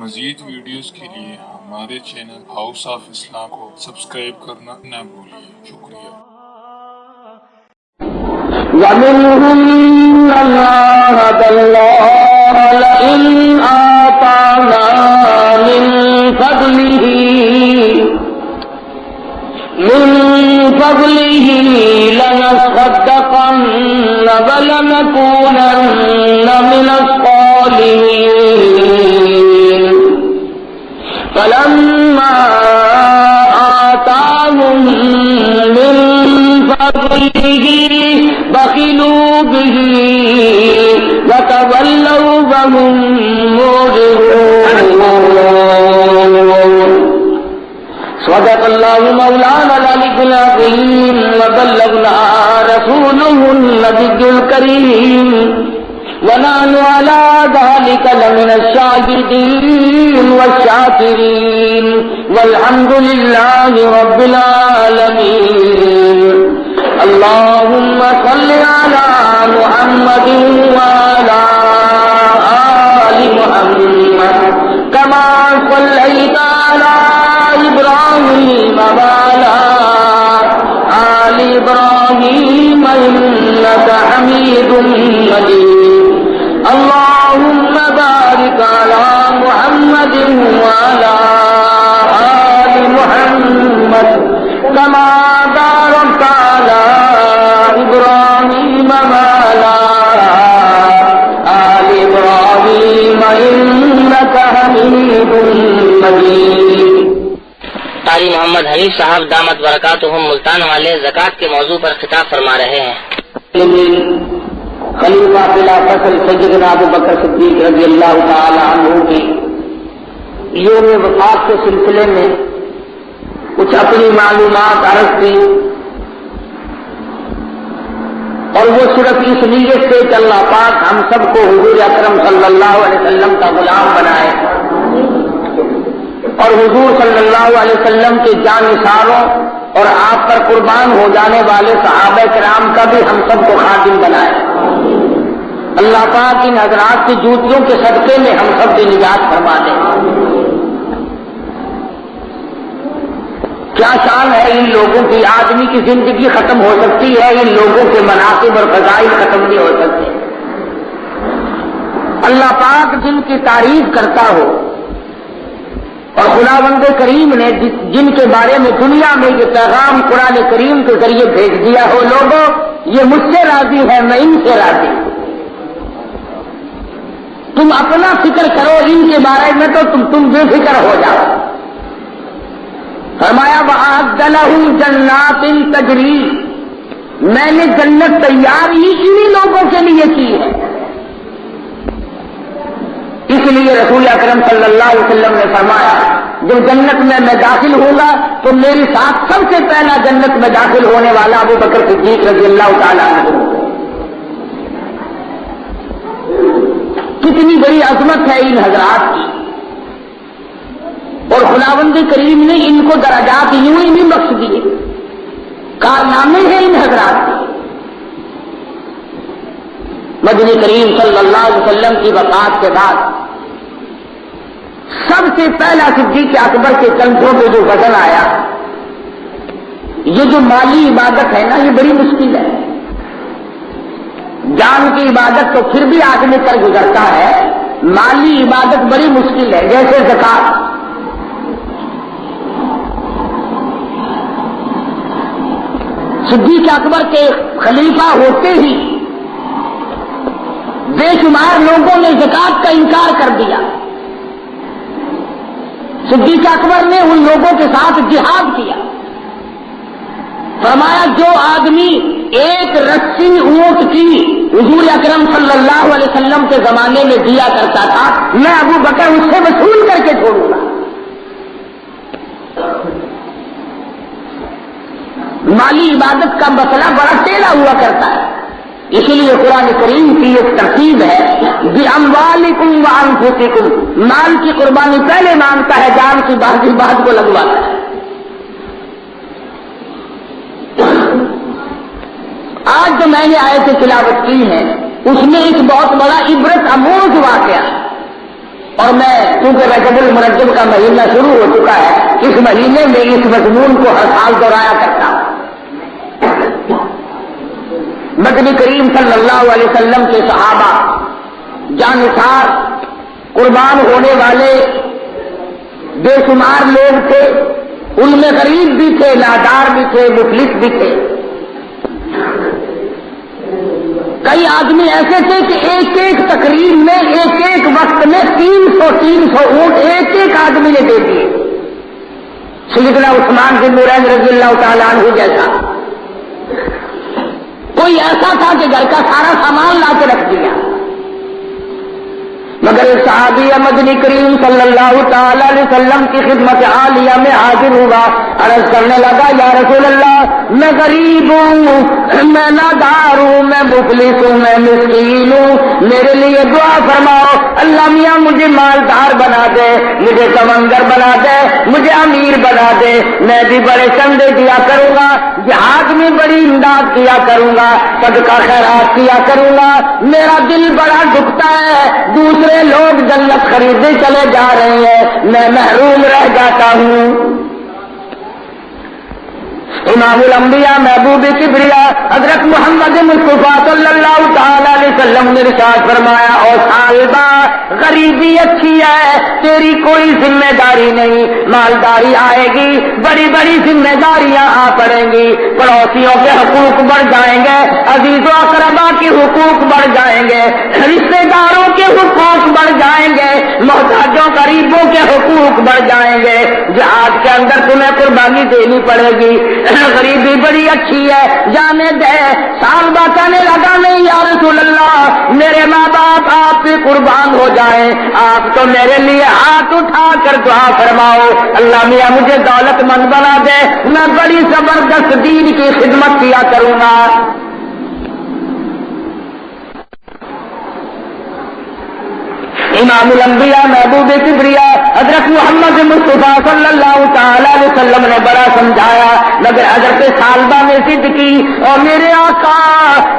مزید ویڈیوز کے لیے ہمارے چینل ہاؤس آف اسلام کو سبسکرائب کرنا نہ بھولیے۔ شکریہ۔ وَمِنْهُمْ مَنْ عَاهَدَ اللَّهَ لَئِنْ آتَانَا مِنْ فَضْلِهِ لَنَصَّدَّقَنَّ وَلَنَكُونَنَّ مِنَ الصَّالِحِينَ فَلَمَّا آتَاهُم مِّن فَضْلِهِ بَخِلُوا بِهِ وَتَوَلَّوْا وَهُم مُّعْرِضُونَ۔ صدق اللہ مولانا العلی العظیم وبلغنا رسوله النبی الکریم ونحن على ذلك لمن الشاهدين والشاكرين والحمد لله رب العالمين۔ اللهم صل على محمد وعلى آل محمد كما صليت على إبراهيم وعلى آل إبراهيم إنك حميد مجيد۔ اللهم بارك على محمد وعلى آل محمد كما باركت على إبراهيم وعلى آل إبراهيم إنك حميد مجيد۔ قاری محمد حنیف صاحب دامت برکاتہم ملتان والے زکوٰۃ کے موضوع پر خطاب فرما رہے ہیں۔ خلیفہ بلا فصل سیدنا ابو بکر صدیق رضی اللہ تعالی عنہ کی یوم وفات کے سلسلے میں کچھ اپنی معلومات عرض کی، اور وہ صرف اس نیت سے کہ اللہ پاک ہم سب کو حضور اکرم صلی اللہ علیہ وسلم کا غلام بنائے اور حضور صلی اللہ علیہ وسلم کے جانثاروں اور آپ پر قربان ہو جانے والے صحابہ کرام کا بھی ہم سب کو خادم بنائے۔ اللہ پاک ان حضرات کی جوتیوں کے صدقے میں ہم سب کی نجات فرما دے۔ کیا شان ہے ان لوگوں کی، آدمی کی زندگی ختم ہو سکتی ہے، ان لوگوں کے مناقب اور فضائل ختم نہیں ہو سکتے۔ اللہ پاک جن کی تعریف کرتا ہو اور خداوند کریم نے جن کے بارے میں دنیا میں یہ پیغام قرآن کریم کے ذریعے بھیج دیا ہو، لوگوں یہ مجھ سے راضی ہے، میں ان سے راضی ہوں۔ تم اپنا فکر کرو ان کے بارے میں تو تم بے فکر ہو جاؤ۔ فرمایا وَأَعَدَّ لَهُمْ جَنَّاتٍ تَجْرِي، میں نے جنت تیار ہی انہی لوگوں کے لیے کی ہے۔ اس لیے رسول اکرم صلی اللہ علیہ وسلم نے فرمایا جب جنت میں داخل ہوں گا تو میرے ساتھ سب سے پہلا جنت میں داخل ہونے والا ابو بکر صدیق رضی اللہ تعالیٰ عنہ۔ کتنی بڑی عظمت ہے ان حضرات کی، اور خداوند کریم نے ان کو درجات یوں ہی نہیں بخش دیے، کارنامے ہیں ان حضرات کے۔ مدنی کریم صلی اللہ علیہ وسلم کی وفات کے بعد سب سے پہلا صدیق اکبر کے کندھوں پہ جو وزن آیا، یہ جو مالی عبادت ہے نا، یہ بڑی مشکل ہے۔ جان کی عبادت تو پھر بھی آدمی کر گزرتا ہے، مالی عبادت بڑی مشکل ہے۔ جیسے زکوٰۃ، صدیق اکبر کے خلیفہ ہوتے ہی بے شمار لوگوں نے زکوٰۃ کا انکار کر دیا۔ صدیق اکبر نے ان لوگوں کے ساتھ جہاد کیا۔ فرمایا جو آدمی ایک رسی اونٹ کی حضور اکرم صلی اللہ علیہ وسلم کے زمانے میں دیا کرتا تھا، میں ابو بکر اس سے وصول کر کے چھوڑوں گا۔ مالی عبادت کا مسئلہ بڑا ٹیڑھا ہوا کرتا ہے، اسی لیے قرآن کریم کی ایک ترتیب ہے بِأَمْوَالِكُمْ وَأَنفُسِكُمْ، مال کی قربانی پہلے مانگتا ہے، جان کی بات کو لگواتا ہے۔ آج جو میں نے آیتیں تلاوت کی ہیں اس میں ایک بہت بڑا عبرت آموز واقعہ اور میں چونکہ رجب المرجب کا مہینہ شروع ہو چکا ہے، اس مہینے میں اس مضمون کو ہر سال دہرایا کرتا ہوں۔ مدنی کریم صلی اللہ علیہ وسلم کے صحابہ جانثار قربان ہونے والے بے شمار لوگ تھے، ان میں غریب بھی تھے، نادار بھی تھے، مفلس بھی تھے۔ کئی آدمی ایسے تھے کہ ایک ایک تقریب میں ایک ایک وقت میں 300 اونٹ ایک ایک آدمی نے دے دیے۔ سیدنا عثمان بن نورین رضی اللہ تعالیٰ عنہ جیسا کوئی ایسا تھا کہ گھر کا سارا سامان لا کے رکھ دیا، مگر صحابی مدنی کریم صلی اللہ تعالی علیہ وسلم کی خدمت عالیہ میں حاضر ہوا، عرض کرنے لگا یا رسول اللہ میں غریب ہوں، میں نادار ہوں، میں مفلس ہوں، میں مسکین ہوں، میرے لیے دعا فرماؤ، اللہ میاں مجھے مالدار بنا دے، مجھے سمندر بنا دے، مجھے امیر بنا دے، میں بھی بڑے چندے دیا کروں گا، جہاد میں بڑی امداد کیا کروں گا، صدقہ خیرات کیا کروں گا، میرا دل بڑا دکھتا ہے، دوسرے لوگ جنت خریدنے چلے جا رہے ہیں، میں محروم رہ جاتا ہوں۔ امام الانبیاء محبوب کبریا حضرت محمد مصطفیٰ صلی اللہ تعالی علیہ وسلم نے ارشاد فرمایا، اور صالبہ غریبی اچھی ہے، تیری کوئی ذمہ داری نہیں، مالداری آئے گی، بڑی بڑی ذمہ داریاں آ پڑیں گی، پڑوسیوں کے حقوق بڑھ جائیں گے، عزیز و اقربا کے حقوق بڑھ جائیں گے، رشتے داروں کے حقوق بڑھ جائیں گے، محتاجوں غریبوں کے حقوق بڑھ جائیں گے، جہاد کے اندر تمہیں قربانی دینی پڑے گی، غریبی بڑی اچھی ہے، جانے دے۔ صحابہ کہنے لگا نہیں یا رسول اللہ، میرے ماں باپ آپ پہ قربان ہو جائیں، آپ تو میرے لیے ہاتھ اٹھا کر دعا فرماؤ، اللہ میاں مجھے دولت مند بنا دے، میں بڑی زبردست دین کی خدمت کیا کروں گا۔ امام الانبیاء محبوب کبریا حضرت محمد مصطفیٰ صلی اللہ تعالی علیہ وسلم نے بڑا سمجھایا، مگر حضرت سالبہ نے ضد کی، اور میرے آقا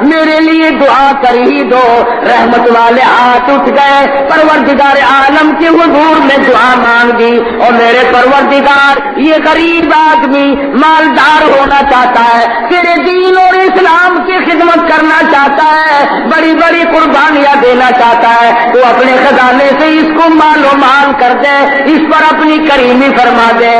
میرے لیے دعا کر ہی دو۔ رحمت والے ہاتھ اٹھ گئے، پروردگار عالم کے حضور میں دعا مانگی، اور میرے پروردگار یہ غریب آدمی مالدار ہونا چاہتا ہے، تیرے دین اور اسلام کی خدمت کرنا چاہتا ہے، بڑی بڑی قربانیاں دینا چاہتا ہے، تو اپنے خزانے سے اس کو مال و مال کر دے، اس پر اپنی کریمی فرما دے۔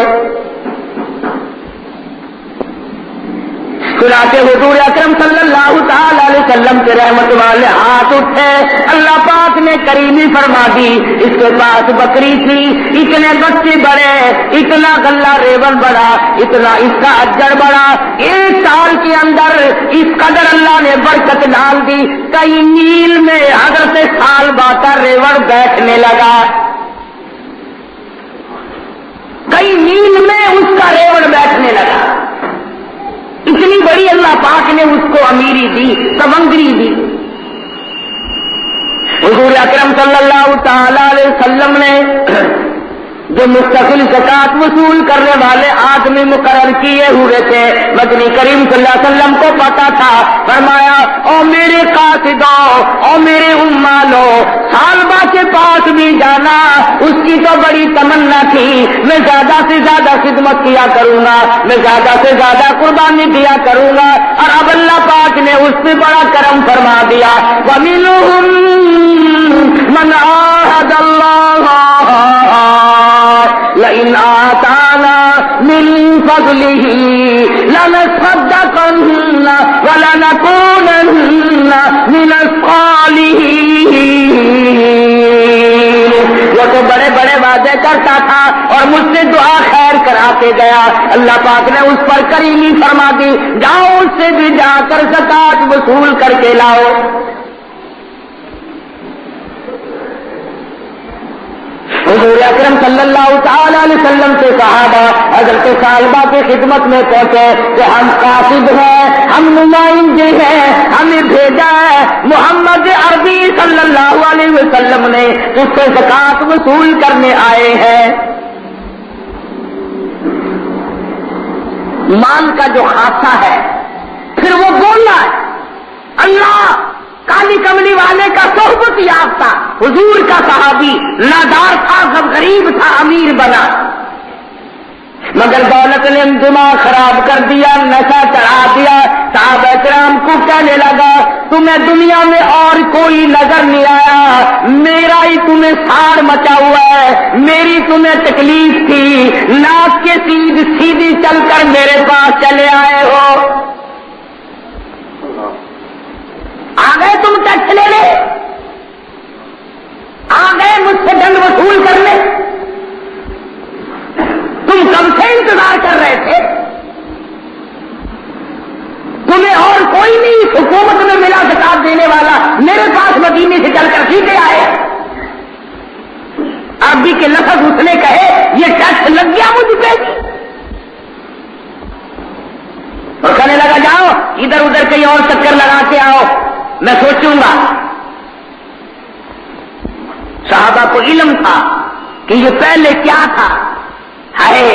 چنانچہ حضور اکرم صلی اللہ تعالی علیہ وسلم کے رحمت والے ہاتھ اٹھے، اللہ پاک نے کریمی فرما دی۔ اس کے پاس بکری تھی، اتنے بچے بڑے، اتنا غلہ ریون بڑا، اتنا اس کا اجڑ بڑا، ایک سال کے اندر اس قدر اللہ نے برکت ڈال دی، کئی میل میں حضرت سالبہ کا ریون بیٹھنے لگا، کئی میل میں اس کا ریون بیٹھنے لگا، اتنی بڑی اللہ پاک نے اس کو امیری دی، سمندری دی۔ حضور اکرم صلی اللہ تعالی علیہ وسلم نے جو مستقل زکات وصول کرنے والے آدمی مقرر کیے ہوئے تھے، مدنی کریم صلی اللہ علیہ وسلم کو پتا تھا، فرمایا او میرے قاصدوں، او میرے امالو، سالبہ کے پاس بھی جانا، اس کی تو بڑی تمنا تھی، میں زیادہ سے زیادہ خدمت کیا کروں گا، میں زیادہ سے زیادہ قربانی دیا کروں گا، اور اب اللہ پاک نے اس پہ بڑا کرم فرما دیا۔ وَمِنْهُمْ مَنْ عَاهَدَ اللَّهَ لَئِنْ آتَانَا مِنْ فَضْلِهِ لَنَصَدَّقَنَّ وَلَنَكُونَنَّ مِنَ الصَّالِحِينَ۔ وہ تو بڑے بڑے وعدے کرتا تھا اور مجھ سے دعا خیر کراتے گیا، اللہ پاک نے اس پر کریمی فرما دی، جاؤ اس سے بھی جا کر زکات وصول کر کے لاؤ۔ حضور اکرم صلی اللہ تعالی علیہ وسلم کے صحابہ حضرت سالبہ کی خدمت میں پہنچے کہ ہم قاصد ہیں، ہم نمائندے ہیں، ہمیں بھیجا ہے محمد عربی صلی اللہ علیہ وسلم نے، اس سے زکات وصول کرنے آئے ہیں۔ مال کا جو خاصہ ہے، پھر وہ بولنا ہے اللہ کالی کملی والے کا صحبت یافتہ حضور کا صحابی نادار تھا، سب غریب تھا، امیر بنا، مگر دولت نے دماغ خراب کر دیا، نشہ چڑھا دیا۔ صحابہ کرام کو کہنے لگا تمہیں دنیا میں اور کوئی نظر نہیں آیا، میرا ہی تمہیں ساڑ مچا ہوا ہے، میری تمہیں تکلیف تھی، ناک کے سیدھی چل کر میرے پاس چلے آئے ہو، آ گئے تم ٹیکس لینے، آ گئے مجھ سے دنڈ وصول کرنے، تم کب سے انتظار کر رہے تھے، تمہیں اور کوئی نہیں اس حکومت میں ملا زکات دینے والا، میرے پاس مدینے سے چل کر سیدھے آئے، اب بھی کہ لفظ اس نے کہے یہ ٹیکس لگ گیا مجھ پہ، اور کہنے لگا جاؤ ادھر ادھر کہیں اور چکر لگا کے آؤ، میں سوچوں گا۔ صحابہ کو علم تھا کہ یہ پہلے کیا تھا، ہے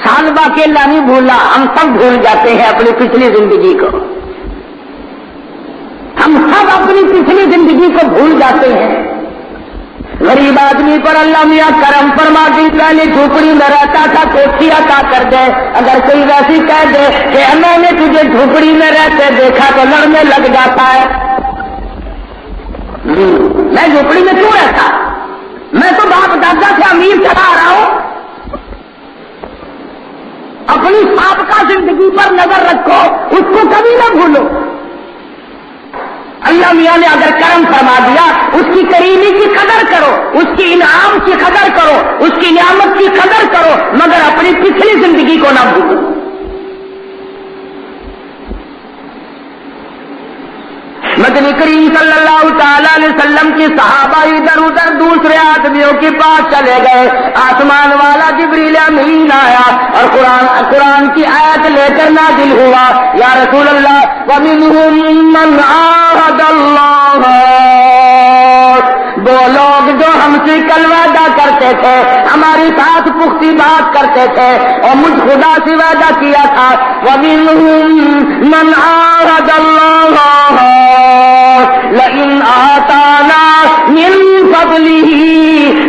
سالبہ کے اللہ نہیں بھولا، ہم سب بھول جاتے ہیں اپنی پچھلی زندگی کو، ہم سب اپنی پچھلی زندگی کو بھول جاتے ہیں۔ غریب آدمی پر اللہ میاں کرم فرما دی، پہلے جھوپڑی میں رہتا تھا کوٹھی عطا کر دے، اگر کوئی ویسی کہہ دے کہ میں نے تجھے جھوپڑی میں رہتے دیکھا تو لڑنے لگ جاتا ہے، میں جھوپڑی میں کیوں رہتا، میں تو باپ دادا سے امیر چلا آ رہا ہوں۔ اپنی سابقہ زندگی پر نظر رکھو، اس کو کبھی نہ بھولو۔ اللہ میاں نے اگر کرم فرما دیا اس کی کریمی کی قدر کرو، اس کی انعام کی قدر کرو، اس کی نعمت کی قدر کرو، مگر اپنی پچھلی زندگی کو نہ بھولو۔ مدنی کریم صلی اللہ تعالی علیہ وسلم کی صحابہ ادھر ادھر دوسرے آدمیوں کے پاس چلے گئے، آسمان والا جبریل امین آیا اور قرآن کی آیت لے کر نازل ہوا، یا رسول اللہ وَمِنْهُمْ مَنْ عَاهَدَ اللَّهَ، وہ لوگ جو ہم سے کل وعدہ کرتے تھے، ہمارے ساتھ پختی بات کرتے تھے اور مجھ خدا سے وعدہ کیا تھا، وَمِنْهُمْ مَنْ عَاهَدَ اللَّهَ لَئِنْ آتَانَا مِنْ فَضْلِهِ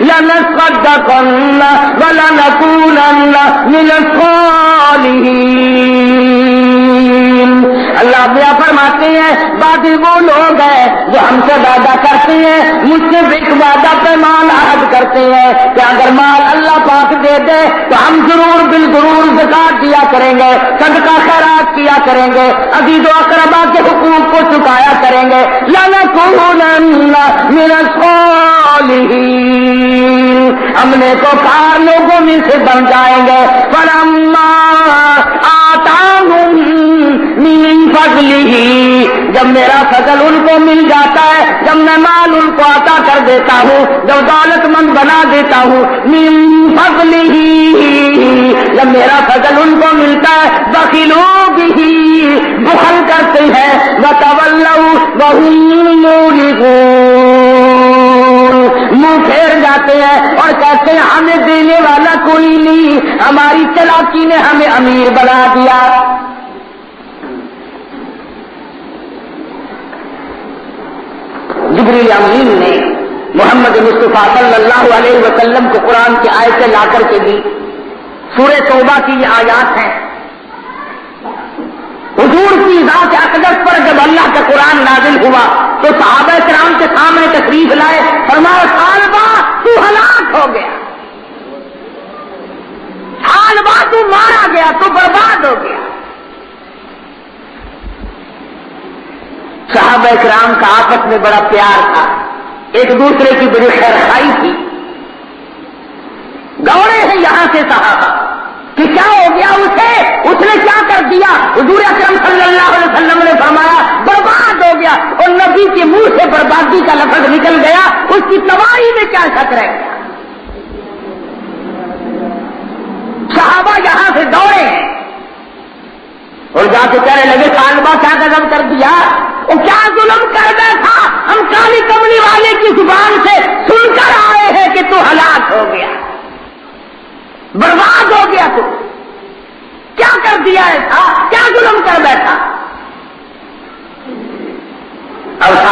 لَنَصَّدَّقَنَّ وَلَنَكُونَنَّ مِنَ الصَّالِحِينَ۔ اللہ بیان فرماتے ہیں باقی وہ لوگ ہیں جو ہم سے وعدہ کرتے ہیں، مجھ سے ایک وعدہ پیمان عہد کرتے ہیں کہ اگر مال اللہ پاک دے دے تو ہم ضرور بالضرور زکات دیا کریں گے، صدقہ خیرات کیا کریں گے، عزیز و اقربا کے حقوق کو چکایا کریں گے، لَنَكُونَنَّ مِنَ الصَّالِحِينَ، ہم نیکوکار لوگوں میں سے بن جائیں گے۔ فَلَمَّا آتَاهُم مِّن فَضْلِهِ، جب میرا فضل ان کو مل جاتا ہے، جب میں مال ان کو عطا کر دیتا ہوں، جب دولت مند بنا دیتا ہوں، مِّن فَضْلِهِ، جب میرا فضل ان کو ملتا ہے، بخلوا بِهِ، بخل کرتے ہیں، وَتَوَلَّوْا وَهُمْ مُعْرِضُونَ، منہ پھیر جاتے ہیں اور کہتے ہیں ہمیں دینے والا کوئی نہیں، ہماری چلاکی نے ہمیں امیر بنا دیا۔ جبریل امین نے محمد مصطفیٰ صلی اللہ علیہ وسلم کو قرآن کی آیتیں لا کر کے دی، سورہ توبہ کی یہ آیات ہیں۔ حضور کی ذات اقدس پر جب اللہ کا قرآن نازل ہوا تو صحابہ کرام کے سامنے تشریف لائے، فرمایا صالبہ تو ہلاک ہو گیا، صالبہ تو مارا گیا، تو برباد ہو گیا۔ صحابہ کرام کا آپس میں بڑا پیار تھا، ایک دوسرے کی بڑی خیرخواہی تھی۔ دوڑے ہیں یہاں سے صحابہ کہ کیا ہو گیا اسے، اس نے کیا کر دیا؟ حضور اکرم صلی اللہ علیہ وسلم نے فرمایا برباد ہو گیا، اور نبی کے منہ سے بربادی کا لفظ نکل گیا، اس کی تباہی میں کیا شک رہ گیا؟ صحابہ یہاں سے دوڑے ہیں اور جا کے کہنے لگے صالبہ کیا غضب کر دیا، وہ کیا ظلم کر بیٹھا، ہم کالی کملی والے کی زبان سے سن کر آئے ہیں کہ تو ہلاک ہو گیا، برباد ہو گیا، تو کیا کر دیا ایسا، کیا ظلم کر بیٹھا؟ اب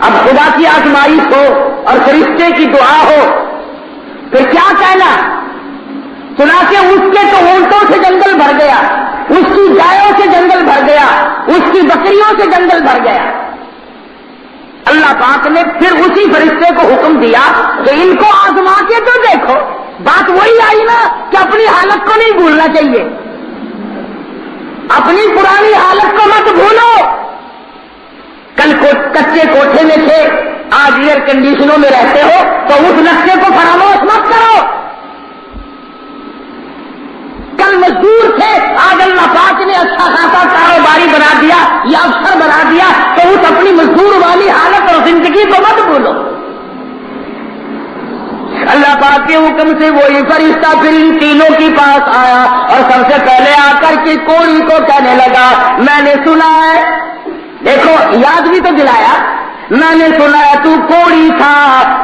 اب خدا کی آزمائش ہو اور فرشتے کی دعا ہو پھر کیا کہنا؟ چنانچہ اس کے تو اونٹوں سے جنگل بھر گیا، اس کی گایوں سے جنگل بھر گیا، اس کی بکریوں سے جنگل بھر گیا۔ اللہ پاک نے پھر اسی فرشتے کو حکم دیا کہ ان کو آزما کے تو دیکھو۔ بات وہی آئی نا کہ اپنی حالت کو نہیں بھولنا چاہیے، اپنی پرانی حالت کو مت بھولو۔ کل کچے کوٹھے میں تھے، آج ایئر کنڈیشنوں میں رہتے ہو تو اس نقشے کو فراموش مت کرو۔ کل مزدور تھے، آج اللہ پاک نے اچھا خاصا کاروباری بنا دیا یا افسر بنا دیا تو اس اپنی مزدور والی حالت اور زندگی کو مت بھولو۔ اللہ پاک کے حکم سے وہی فرشتہ پھر ان تینوں کے پاس آیا اور سب سے پہلے آ کر کے کوڑی کو کہنے لگا، میں نے سنا ہے، دیکھو یاد بھی تو دلایا، میں نے سنا ہے تو کوڑی تھا،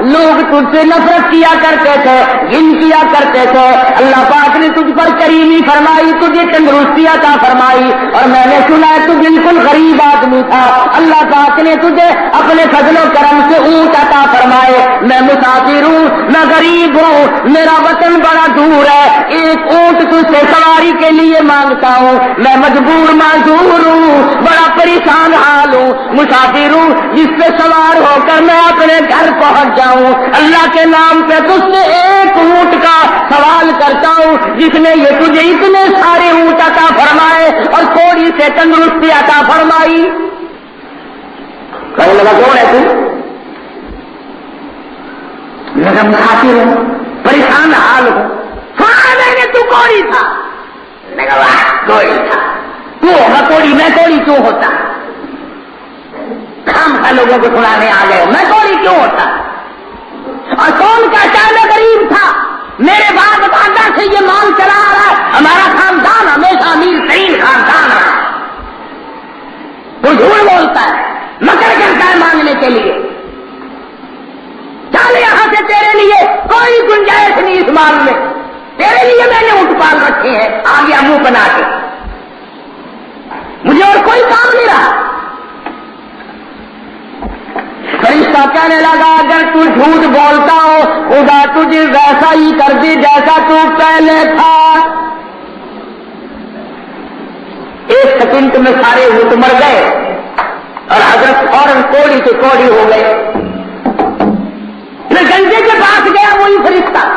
لوگ تجھ سے نفرت کیا کرتے تھے، گن کیا کرتے تھے، اللہ پاک نے تجھ پر کریمی فرمائی، تجھے تندرستی عطا فرمائی، اور میں نے سنا ہے تو بالکل غریب آدمی تھا، اللہ پاک نے تجھے اپنے فضل و کرم سے اونٹ عطا فرمائے۔ میں مسافر ہوں، میں غریب ہوں، میرا وطن بڑا دور ہے، ایک اونٹ تجھ سے سواری کے لیے مانگتا ہوں، میں مجبور معذور ہوں، بڑا پریشان حال ہوں، مسافر ہوں جس پہ سوار ہو کر میں اپنے گھر پہنچ جاؤں، اللہ کے نام پہ تجھ سے ایک اونٹ کا سوال کرتا ہوں جس نے یہ تجھے اتنے سارے اونٹ عطا فرمائے اور کوڑی سے تندرستی عطا فرمائی۔ کہنے لگا کون ہے تو؟ میں مسافر ہوں، پریشان حال ہوں، سنا میں نے تو کوڑی تھا، میں کہا کوڑی تھا، تو ہوگا کوڑی، میں کوڑی کیوں ہوتا؟ ہم لوگوں کو سنانے آ گئے، میں کوڑی کیوں ہوتا؟ اور کون کہتا ہے میں غریب تھا؟ میرے باپ دادا سے یہ مال چلا آ رہا ہے، ہمارا خاندان ہمیشہ امیر ترین خاندان ہے۔ وہ جھوٹ بولتا ہے، مکر کرتا ہے مانگنے کے لیے۔ چل یہاں سے، تیرے لیے کوئی گنجائش نہیں اس مال میں، تیرے لیے میں نے اونٹ پال رکھے ہیں، آ گیا منہ بنا کے، مجھے اور کوئی کام نہیں رہا۔ فرشتہ کہنے لگا اگر تو جھوٹ بولتا ہو خدا تجھے ویسا ہی کر دے جیسا تو پہلے تھا۔ ایک سیکنڈ میں سارے اونٹ مر گئے اور حضرت فوراً کوڑی کے کوڑی ہو گئے۔ پھر گنجے کے پاس گیا وہی فرشتہ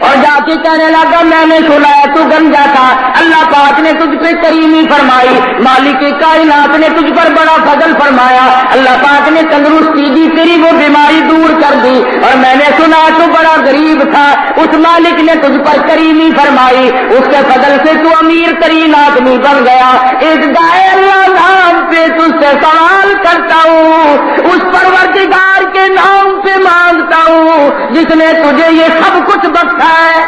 اور جا کے کہنے لگا میں نے سنا ہے تو گنجا تھا، اللہ پاک نے تجھ پہ کریمی فرمائی، مالک کائنات نے تجھ پر بڑا فضل فرمایا، اللہ پاک نے تندرستی دی، تیری وہ بیماری دور کر دی، اور میں نے سنا تو بڑا غریب تھا، اس مالک نے تجھ پر کریمی فرمائی، اس کے فضل سے تو امیر ترین آدمی بن گیا۔ ایک گائے اللہ نام پہ تجھ سے سوال کرتا ہوں، اس پروردگار کے نام پہ مانگتا ہوں جس نے تجھے یہ سب کچھ بخشا ہے،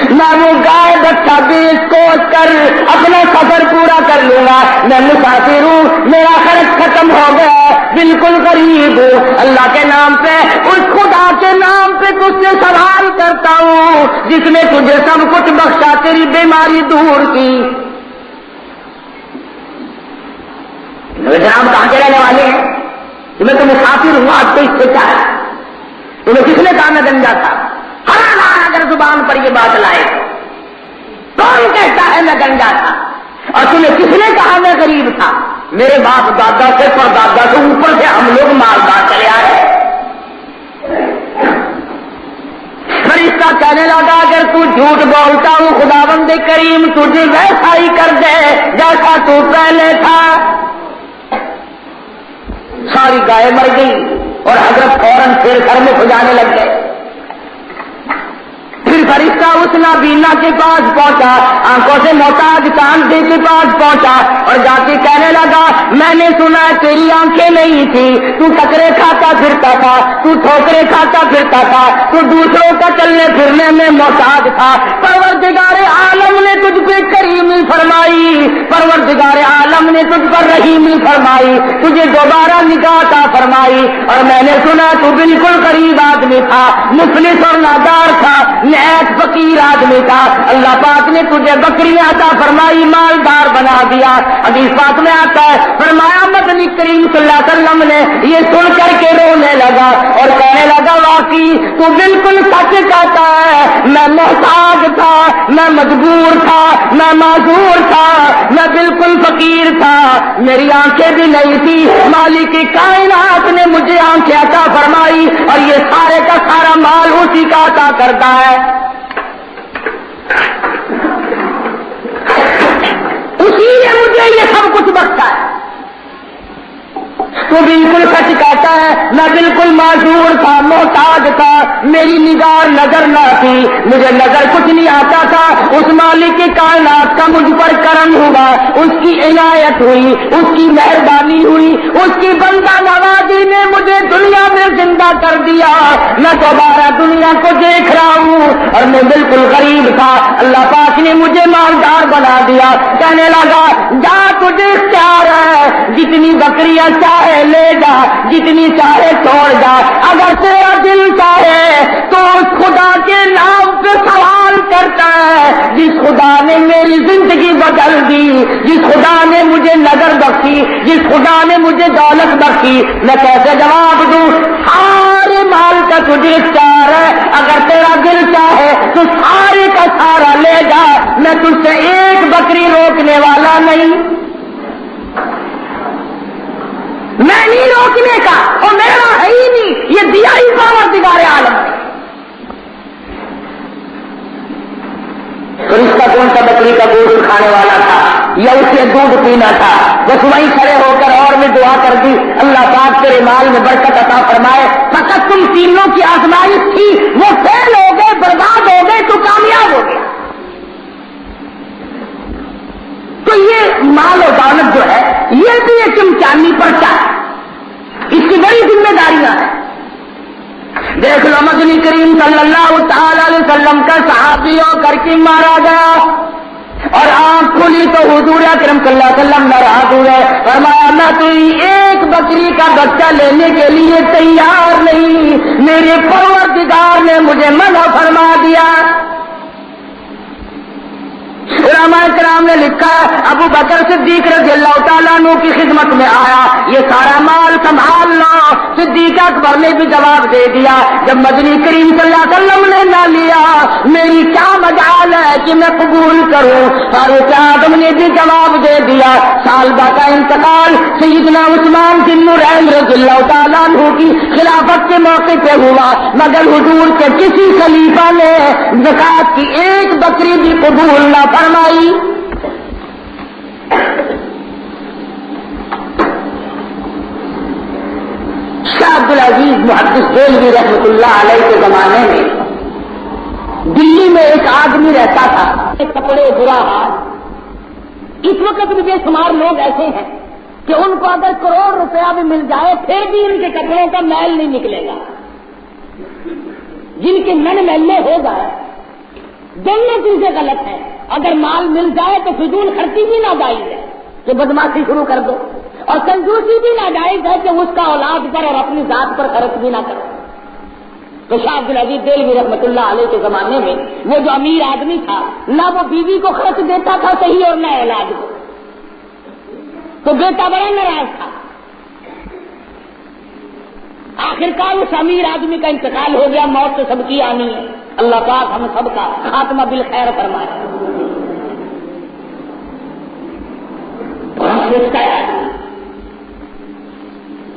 میں وہ گائے بچہ بیچ کوچ کر اپنا سفر پورا کر لوں گا، میں مسافر ہوں، میرا خرچ ختم ہو گیا، بالکل غریب ہوں، اللہ کے نام پہ اس خدا کے نام پہ تجھ سے سوال کرتا ہوں جس نے تجھے سب کچھ بخشا، تیری بیماری دور کی۔ جناب کہاں کے رہنے والے ہیں؟ میں تو مسافر ہوں، آپ کو اس سے کیا ہے؟ تمہیں کس نے کہا میں گنجا تھا؟ ہر اگر زبان پر یہ بات لائے کون کہتا ہے میں گنجا تھا؟ اور تمہیں کس نے کہا میں غریب تھا؟ میرے باپ دادا سے پر دادا سے اوپر سے ہم لوگ مالدار چلے آئے۔ فرشتہ کہنے لگا اگر تو جھوٹ بولتا ہوں خداوند کریم تجھے ویسا ہی کر دے جیسا تو پہلے تھا۔ ساری گائے مر گئی اور حضرت فوراً پھر گھر میں سجانے لگ گئے۔ پھر فرشتہ اس نابینا کے پاس پہنچا، آنکھوں سے محتاج کاندھے کے پاس پہنچا اور جا کے کہنے لگا میں نے سنا تیری آنکھیں نہیں تھی، تو ٹکرے کھاتا پھرتا تھا، تو ٹھوکرے کھاتا پھرتا تھا، تو دوسروں کا چلنے پھرنے میں محتاج تھا، پروردگار عالم نے تجھ پہ کریمی فرمائی، پروردگار عالم نے تجھ پر رحیمی فرمائی، تجھے دوبارہ نگاہ عطا فرمائی، اور میں نے سنا تو بالکل غریب آدمی تھا، مفلس اور نادار تھا، نیک ایک فقیر آدمی تھا، اللہ پاک نے تجھے بکریاں عطا فرمائی، مالدار بنا دیا۔ حدیث پاک میں آتا ہے، فرمایا مدنی کریم صلی اللہ علیہ وسلم نے یہ سن کر کے رونے لگا اور کہنے لگا واقعی تو بالکل سچ کہتا ہے، میں محتاج تھا، میں مجبور تھا، میں معذور تھا، میں بالکل فقیر تھا، میری آنکھیں بھی نہیں تھی، مالک کائنات نے مجھے آنکھیں عطا فرمائی اور یہ سارے کا سارا مال اسی کا عطا کرتا ہے، اسی نے مجھے یہ سب کچھ بخشا ہے۔ تو بالکل سچ کہتا ہے، میں بالکل معذور تھا، محتاج تھا، میری نگاہ نظر نہ تھی، مجھے نظر کچھ نہیں آتا تھا، اس مالک کی کائنات کا مجھ پر کرم ہوا، اس کی عنایت ہوئی، اس کی مہربانی ہوئی، اس کی بندہ نوازی نے مجھے دنیا میں زندہ کر دیا، میں دوبارہ دنیا کو دیکھ رہا ہوں اور میں بالکل غریب تھا، اللہ پاک نے مجھے مالدار بنا دیا۔ کہنے لگا جا تجھے اختیار ہے، جتنی بکریاں چاہے لے جا، جتنی چاہے چھوڑ جا، اگر تیرا دل چاہے تو اس خدا کے نام پہ سوال کرتا ہے جس خدا نے میری زندگی بدل دی، جس خدا نے مجھے نظر بخشی، جس خدا نے مجھے دولت بخشی، میں کیسے جواب دوں؟ سارے مال کا تجھے اختیار ہے، اگر تیرا دل چاہے تو سارے کا سارا لے جا، میں تجھ سے ایک بکری روکنے والا نہیں، میں نہیں روکنے کا، اور میرا ہے ہی نہیں، یہ دیا ہی پروردگار عالم نے۔ فرشتہ کون سا بکری کا گوشت کھانے والا تھا یا اسے دودھ پینا تھا؟ بس وہیں کھڑے ہو کر اور میں دعا کر دی، اللہ پاک تیرے مال میں برکت عطا فرمائے، فقط تم تینوں کی آزمائش تھی، وہ فیل ہو گئے، برباد ہو گئے تو کامیاب ہو گیا۔ تو یہ مال و دولت جو ہے یہ بھی ایک امتحانی پرچہ ہے، اس کی بڑی ذمہ داریاں ہیں۔ دیکھ لو مدنی کریم صلی اللہ تعالی علیہ وسلم کا صحابی ہو کر کے مارا گیا اور آنکھ کھلی تو حضور اکرم صلی اللہ علیہ وسلم ناراض ہوئے، فرمایا میں تو ایک بکری کا بچہ لینے کے لیے تیار نہیں، میرے پروردگار نے مجھے منع فرما دیا۔ علماء کرام نے لکھا ہے ابو بکر صدیق رضی اللہ تعالیٰ عنہ کی خدمت میں آیا، یہ سارا مال سنبھال لو، صدیق اکبر نے بھی جواب دے دیا، جب مدنی کریم صلی اللہ علیہ وسلم نے نہ لیا میری کیا مجال ہے کہ میں قبول کروں؟ فاروق اعظم نے بھی جواب دے دیا۔ صالبہ کا انتقال سیدنا عثمان بن نورین رضی اللہ تعالیٰ عنہ کی خلافت کے موقع پہ ہوا، مگر حضور کے کسی خلیفہ نے زکات کی ایک بکری بھی قبول نہ فرمائی۔ شاہ عبدالعزیز محدث دہلوی رحمۃ اللہ علیہ کے زمانے میں دلی میں ایک آدمی رہتا تھا، کپڑے برا حال، اس وقت بھی بے شمار لوگ ایسے ہیں کہ ان کو اگر کروڑ روپیہ بھی مل جائے پھر بھی ان کے کپڑوں کا میل نہیں نکلے گا، جن کے من میلے ہو جائے دونوں چیزیں غلط ہیں، اگر مال مل جائے تو فضول خرچی بھی ناجائز ہے کہ بدماشی شروع کر دو، اور کنجوسی بھی ناجائز ہے کہ اس کا اولاد پر اور اپنی ذات پر خرچ بھی نہ کرو۔ تو شاہ عبدالعزیز دہلوی رحمۃ اللہ علیہ کے زمانے میں وہ جو امیر آدمی تھا نہ وہ بیوی کو خرچ دیتا تھا صحیح اور نہ اولاد کو، تو بیٹا بڑا ناراض تھا۔ آخرکار اس امیر آدمی کا انتقال ہو گیا، موت تو سب کی آنی ہے، اللہ پاک ہم سب کا خاتمہ بالخیر فرمائے۔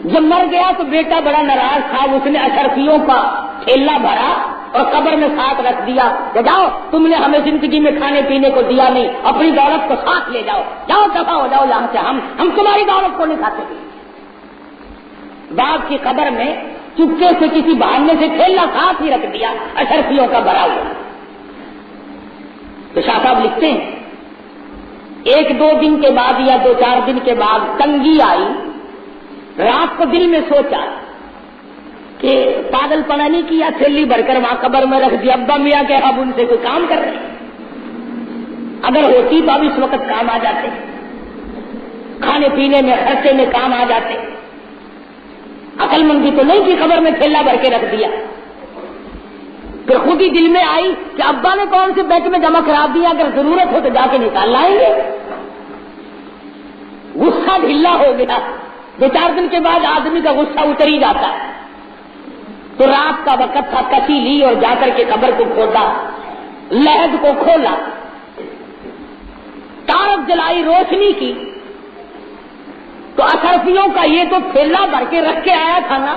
جب مر گیا تو بیٹا بڑا ناراض تھا، اس نے اشرفیوں کا تھیلا بھرا اور قبر میں ساتھ رکھ دیا کہ جاؤ تم نے ہمیں زندگی میں کھانے پینے کو دیا نہیں، اپنی دولت کو ساتھ لے جاؤ، جاؤ دفع ہو جاؤ یہاں سے، ہم تمہاری دولت کو نہیں کھاتے۔ باپ کی قبر میں چپکے سے کسی بہانے سے تھیلا ساتھ ہی رکھ دیا اشرفیوں کا بھرا ہوا۔ تو شاہ صاحب لکھتے ہیں ایک دو دن کے بعد یا دو چار دن کے بعد تنگی آئی، رات کو دل میں سوچا کہ پاگل پنا نہیں کیا، تھیلی بھر کر وہاں قبر میں رکھ دیا، ابا میاں کہ اب ان سے کوئی کام کر رہے، اگر ہوتی تو اب اس وقت کام آ جاتے، کھانے پینے میں خرچے میں کام آ جاتے، عقل مندی تو نہیں کہ قبر میں تھیلا بھر کے رکھ دیا۔ پھر خود ہی دل میں آئی کہ ابا نے کون سے بینک میں جمع کرا دیا، اگر ضرورت ہو تو جا کے نکال لائیں گے. غصہ ڈھیلا ہو گیا. 2-4 دن کے بعد آدمی کا غصہ اتر ہی جاتا ہے. تو رات کا وقت تھا، کسی لی اور جا کر کے قبر کو کھودا، لحد کو کھولا، تارک جلائی، روشنی کی. تو اشرفیوں کا یہ تو تھیلا بھر کے رکھ کے آیا تھا نا،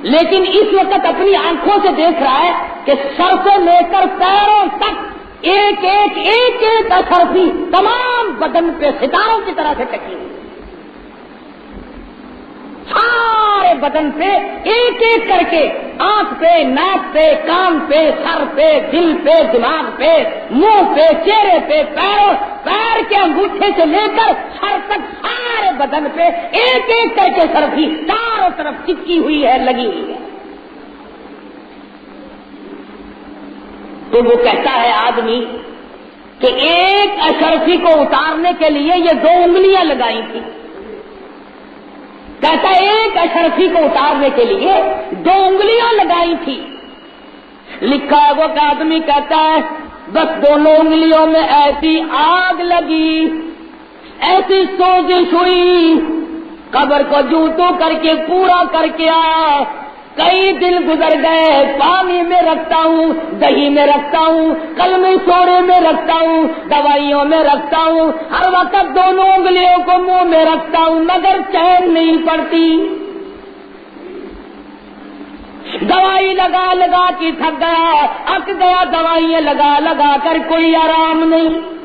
لیکن اس وقت اپنی آنکھوں سے دیکھ رہا ہے کہ سر سے لے کر پیروں تک ایک ایک اشرفی تمام بدن پہ ستاروں کی طرح سے ٹکی ہوئی، سارے بدن پہ ایک ایک کر کے، آنکھ پہ، ناک پہ، کان پہ، سر پہ، دل پہ، دماغ پہ، منہ پہ، چہرے پہ، پیر کے انگوٹھے سے لے کر سر تک سارے بدن پہ ایک ایک کر کے سرفی چاروں طرف چپکی ہوئی ہے، لگی ہوئی ہے. تو وہ کہتا ہے آدمی کہ ایک اشرفی کو اتارنے کے لیے یہ 2 انگلیاں لگائی تھی. کہتا ہے ایک اشرفی کو اتارنے کے لیے 2 انگلیاں لگائی تھی. لکھا ہے وہ کہ آدمی کہتا ہے بس دونوں انگلیوں میں ایسی آگ لگی، ایسی سوزش ہوئی، قبر کو جوتوں کر کے پورا کر کے آیا. کئی دن گزر گئے، پانی میں رکھتا ہوں، دہی میں رکھتا ہوں، کلمی سوڑے میں رکھتا ہوں، دوائیوں میں رکھتا ہوں، ہر وقت دونوں انگلیوں کو منہ میں رکھتا ہوں، مگر چین نہیں پڑتی. دوائی لگا لگا کے تھک گیا، اک گیا، دوائیاں لگا لگا کر کوئی آرام نہیں.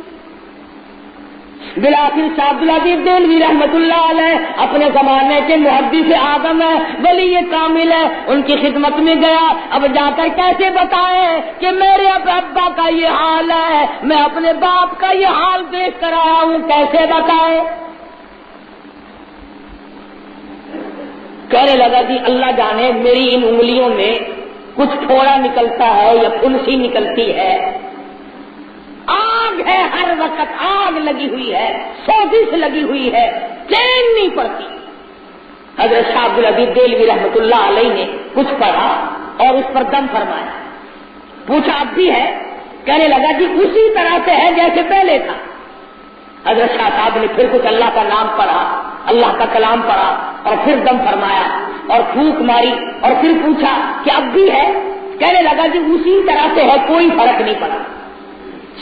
بلاخر شاہ عبدالعزیز دہلوی رحمت اللہ علیہ اپنے زمانے کے محدث اعظم ہے، ولی کامل ہے، ان کی خدمت میں گیا. اب جا کر کیسے بتائے کہ میرے ابا کا یہ حال ہے، میں اپنے باپ کا یہ حال دیکھ کر آیا ہوں، کیسے بتائے؟ کہنے لگا جی اللہ جانے میری ان انگلیوں میں کچھ تھوڑا نکلتا ہے یا پھنسی نکلتی ہے، آگ ہے، ہر وقت آگ لگی ہوئی ہے، سوزش لگی ہوئی ہے، چین نہیں پڑتی. حضرت شاہ عبدالعزیز دہلوی رحمت اللہ علیہ نے کچھ پڑھا اور اس پر دم فرمایا. پوچھا اب بھی ہے؟ کہنے لگا جی اسی طرح سے ہے جیسے پہلے تھا. حضرت شاہ صاحب نے پھر کچھ اللہ کا نام پڑھا، اللہ کا کلام پڑھا اور پھر دم فرمایا اور پھونک ماری اور پھر پوچھا کہ اب بھی ہے؟ کہنے لگا جی اسی طرح سے ہے، کوئی فرق نہیں پڑا.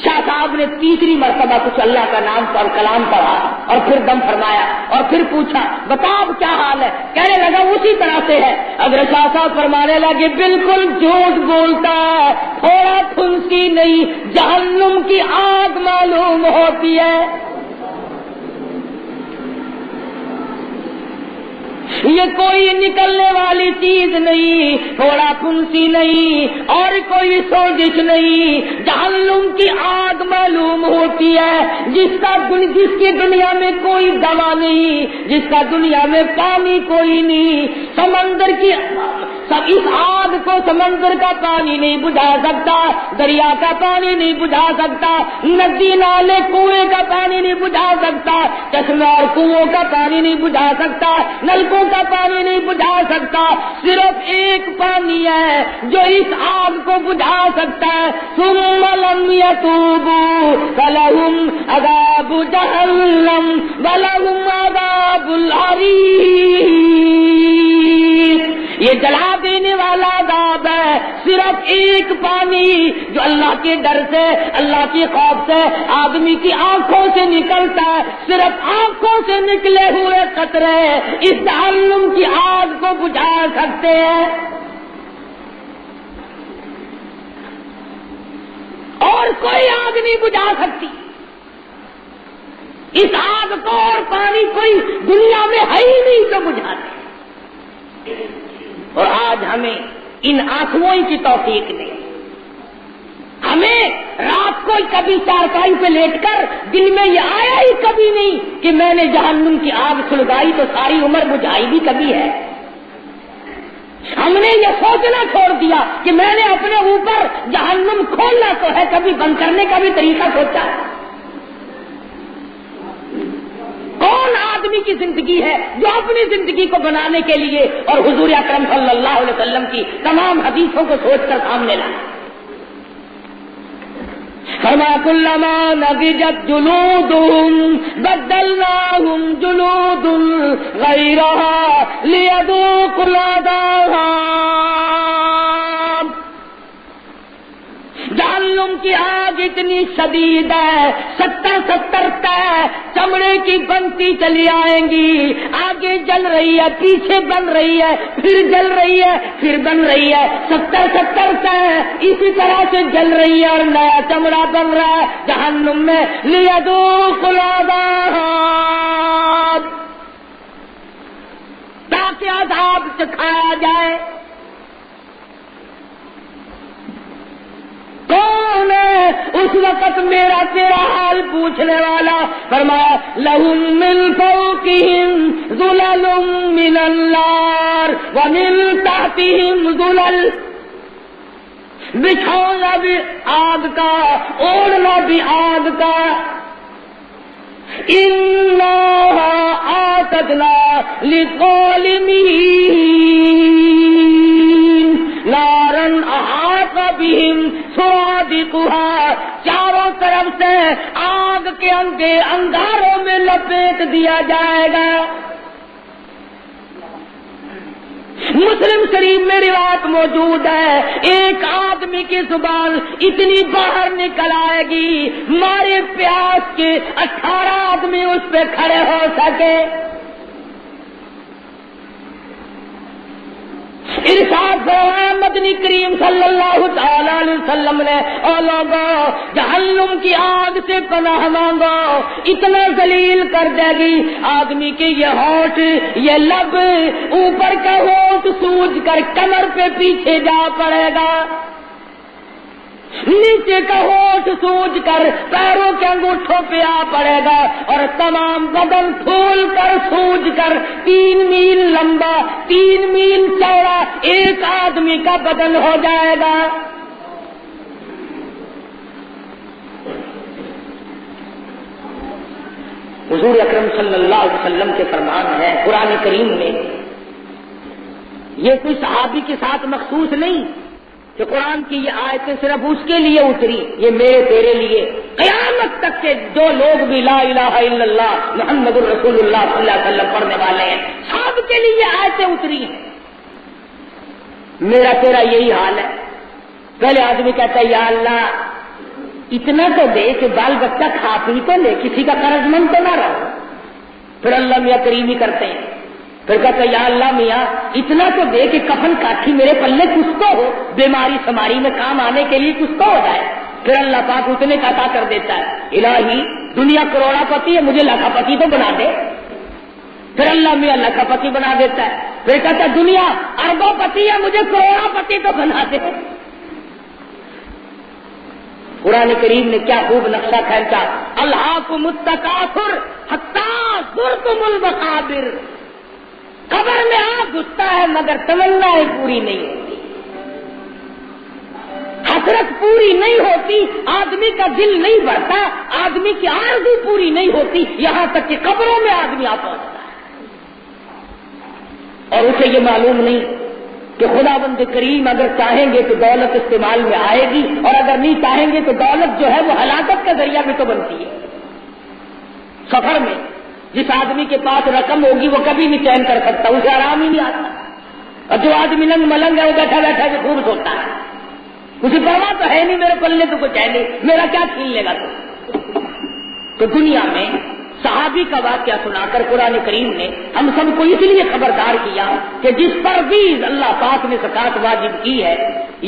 شاہ صاحب نے تیسری مرتبہ کچھ اللہ کا نام اور کلام پڑھا اور پھر دم فرمایا اور پھر پوچھا بتا اب کیا حال ہے؟ کہنے لگا اسی طرح سے ہے. اگر شاہ صاحب فرمانے لگے بالکل جھوٹ بولتا ہے، تھوڑا پھنسی نہیں، جہنم کی آگ معلوم ہوتی ہے. یہ کوئی نکلنے والی چیز نہیں، تھوڑا پھنسی نہیں اور کوئی سوزش نہیں، جہنم کی آگ معلوم ہوتی ہے، جس کی دنیا میں کوئی دوا نہیں، جس کا دنیا میں پانی کوئی نہیں. سمندر کی اس آگ کو سمندر کا پانی نہیں بجھا سکتا، دریا کا پانی نہیں بجھا سکتا، ندی نالے کنویں کا پانی نہیں بجھا سکتا، چشمے اور کنووں کا پانی نہیں بجھا سکتا، نلکوں کا پانی نہیں بجھا سکتا. صرف ایک پانی ہے جو اس آگ کو بجھا سکتا ہے. ثم لم يتوبوا فلهم عذاب جہنم ولهم عذاب الحریق. یہ جلا دینے والا عذاب ہے. صرف ایک پانی جو اللہ کے ڈر سے، اللہ کے خوف سے آدمی کی آنکھوں سے نکلتا ہے، صرف آنکھوں سے نکلے ہوئے قطرے اس جہنم کی آگ کو بجھا سکتے ہیں. اور کوئی آگ نہیں بجھا سکتی اس آگ کو، اور پانی کوئی دنیا میں ہے ہی نہیں جو بجھا دے. اور آج ہمیں ان آنکھوں کی توفیق نہیں. ہمیں رات کو کبھی چارپائی پہ لیٹ کر دل میں یہ آیا ہی کبھی نہیں کہ میں نے جہنم کی آگ سلگائی تو ساری عمر بجھائی بھی کبھی ہے. ہم نے یہ سوچنا چھوڑ دیا کہ میں نے اپنے اوپر جہنم کھولنا تو ہے، کبھی بند کرنے کا بھی طریقہ سوچا ہے. کون آدمی کی زندگی ہے جو اپنی زندگی کو بنانے کے لیے اور حضور اکرم صلی اللہ علیہ وسلم کی تمام حدیثوں کو سوچ کر سامنے لائے. فرمایا کلما نضجت جلودهم بدلناهم جلود غیرها لیذوقوا العذاب. جہنم کی آگ اتنی شدید ہے، 70 چمڑے کی بنتی چلی آئیں گی، آگے جل رہی ہے، پیچھے بن رہی ہے، پھر جل رہی ہے، پھر بن رہی ہے، 70 اسی طرح سے جل رہی ہے اور نیا چمڑا بن رہا ہے جہنم میں. لیذوقوا العذاب، تاکہ عذاب چکھایا جائے. کون ہے اس وقت میرا تیرا حال پوچھنے والا؟ فرمایا لہم من فوقہم ظلل من النار ومن تحتہم ظلل. بچھونا بھی آگ کا، اوڑھنا بھی آگ کا. اِنَّا أَعْتَدْنَا لِلظَّالِمِينَ نارن احاط بہم سرادقها. چاروں طرف سے آگ کے انگاروں میں لپیٹ دیا جائے گا. مسلم شریف میں روایت موجود ہے، ایک آدمی کی زبان اتنی باہر نکل آئے گی مارے پیاس کے 18 آدمی اس پہ کھڑے ہو سکے. ارشاد فرمایا مدنی کریم صلی اللہ تعالی علیہ وسلم نے، او لوگوں جہنم کی آگ سے پناہ مانگو، اتنا ذلیل کر دے گی آدمی کے یہ ہونٹ، یہ لب، اوپر کا ہونٹ سوج کر کمر پہ پیچھے جا پڑے گا، نیچے کا ہونٹ سوج کر پیروں کے انگوٹھوں پہ آ پڑے گا، اور تمام بدن پھول کر سوج کر 3 میل لمبا 3 میل چوڑا ایک آدمی کا بدن ہو جائے گا. حضور اکرم صلی اللہ علیہ وسلم کے فرمان ہے قرآن کریم میں. یہ کوئی صحابی کے ساتھ مخصوص نہیں کہ قرآن کی یہ آیتیں صرف اس کے لیے اتری، یہ میرے تیرے لیے قیامت تک کے جو لوگ بھی لا الہ الا اللہ محمد الرسول اللہ صلی اللہ علیہ وسلم پڑھنے والے ہیں سب کے لیے یہ آیتیں اتری ہیں. میرا تیرا یہی حال ہے. پہلے آدمی کہتا ہے یا اللہ اتنا تو دے کہ بال بچہ کھا پی تو لے، کسی کا قرض مند تو نہ رہو. پھر اللہ میاں کریمی کرتے ہیں، پھر کہتا ہے یا اللہ میاں اتنا تو دے کہ کفن کاٹھی میرے پلے کچھ تو ہو، بیماری سماری میں کام آنے کے لیے کچھ تو ہو جائے. پھر اللہ پاک اتنے کا عطا کر دیتا ہے. الہی دنیا کروڑا پتی ہے، مجھے لاکھا پتی تو بنا دے. پھر اللہ میاں لاکھا پتی بنا دیتا ہے. پھر کہتا ہے دنیا اربوں پتی ہے، مجھے کروڑا پتی تو بنا دے. قرآن کریم نے کیا خوب نقشہ کھینچا. الہاکم التکاثر حتی زرتم المقابر. قبر میں آ گھستا ہے مگر تمنائیں پوری نہیں ہوتی، حسرت پوری نہیں ہوتی، آدمی کا دل نہیں بڑھتا، آدمی کی آرزو پوری نہیں ہوتی، یہاں تک کہ قبروں میں آدمی آ پہنچتا ہے. اور اسے یہ معلوم نہیں کہ خداوند کریم اگر چاہیں گے تو دولت استعمال میں آئے گی، اور اگر نہیں چاہیں گے تو دولت جو ہے وہ ہلاکت کا ذریعہ بھی تو بنتی ہے. سفر میں جس آدمی کے پاس رقم ہوگی وہ کبھی نہیں چین کر سکتا، اسے آرام ہی نہیں آتا. اور جو آدمی لنگ ملنگ ہے وہ بیٹھا بیٹھا کے خوب سوتا ہے، اسے پرواہ تو ہے نہیں میرے پلے تو کچھ ہے نہیں، میرا کیا چھین لے گا. تو دنیا میں صحابی کا واقعہ سنا کر قرآن کریم نے ہم سب کو اس لیے خبردار کیا کہ جس پر بھی اللہ پاک نے زکات واجب کی ہے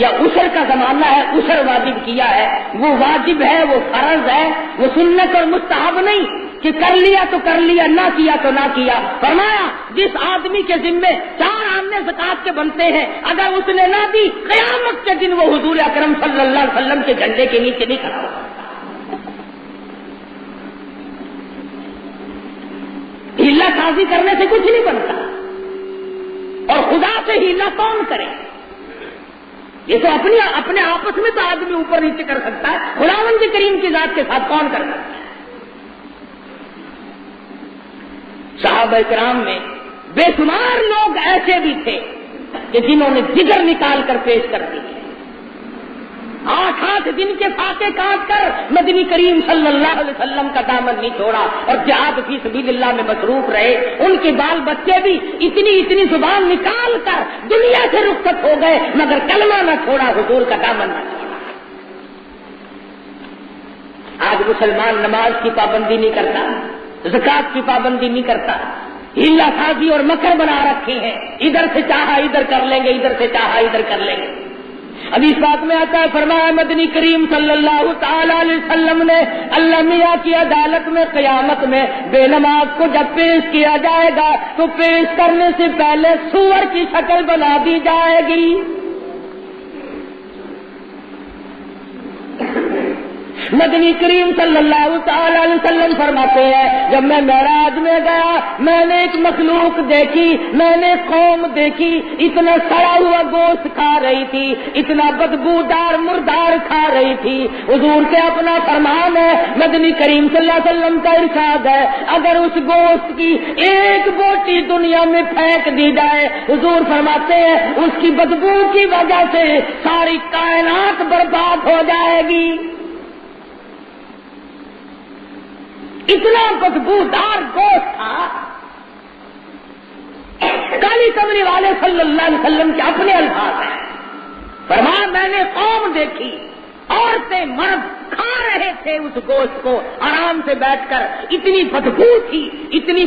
یا عشر کا زمانہ ہے عشر واجب کیا ہے، وہ واجب ہے، وہ فرض ہے، وہ سنت اور مستحب نہیں کہ کر لیا تو کر لیا، نہ کیا تو نہ کیا. فرمایا جس آدمی کے ذمے 4 آنے زکات کے بنتے ہیں اگر اس نے نہ دی قیامت کے دن وہ حضور اکرم صلی اللہ علیہ وسلم کے جھنڈے کے نیچے نہیں کھڑا ہوگا. ہیلا سازی کرنے سے کچھ نہیں بنتا، اور خدا سے ہیلا کون کرے؟ یہ تو اپنے آپس میں تو آدمی اوپر نیچے کر سکتا ہے، خداوند کریم کی ذات کے ساتھ کون کر سکتا ہے؟ صحابہ کرام میں بے شمار لوگ ایسے بھی تھے کہ جنہوں نے جگر نکال کر پیش کر دی، 8 دن کے فاتح کاٹ کر مدنی کریم صلی اللہ علیہ وسلم کا دامن نہیں چھوڑا اور جہاد فی سبیل اللہ میں مصروف رہے۔ ان کے بال بچے بھی اتنی زبان نکال کر دنیا سے رخصت ہو گئے مگر کلمہ نہ چھوڑا، حضور کا دامن نہ چھوڑا۔ آج مسلمان نماز کی پابندی نہیں کرتا، زکات کی پابندی نہیں کرتا، ہیلا سازی اور مکر بنا رکھے ہیں، ادھر سے چاہا ادھر کر لیں گے، ادھر سے چاہا ادھر کر لیں گے۔ ابھی اس بات میں آتا ہے، فرمایا مدنی کریم صلی اللہ تعالی علیہ وسلم نے اللہ میاں کی عدالت میں قیامت میں بے نماز کو جب پیش کیا جائے گا تو پیش کرنے سے پہلے سور کی شکل بنا دی جائے گی۔ مدنی کریم صلی اللہ تعالی علیہ وسلم فرماتے ہیں جب میں معراج میں گیا میں نے ایک مخلوق دیکھی، میں نے قوم دیکھی، اتنا سڑا ہوا گوشت کھا رہی تھی، اتنا بدبودار مردار کھا رہی تھی۔ حضور کے اپنا فرمان ہے، مدنی کریم صلی اللہ علیہ وسلم کا ارشاد ہے، اگر اس گوشت کی ایک بوٹی دنیا میں پھینک دی جائے، حضور فرماتے ہیں اس کی بدبو کی وجہ سے ساری کائنات برباد ہو جائے گی۔ اتنا بدبودار گوشت تھا۔ کالی کمری والے صلی اللہ علیہ وسلم کے اپنے الفاظ ہیں، فرمایا میں نے قوم دیکھی، عورتیں مرد کھا رہے تھے اس گوشت کو آرام سے بیٹھ کر، اتنی بدبو تھی، اتنی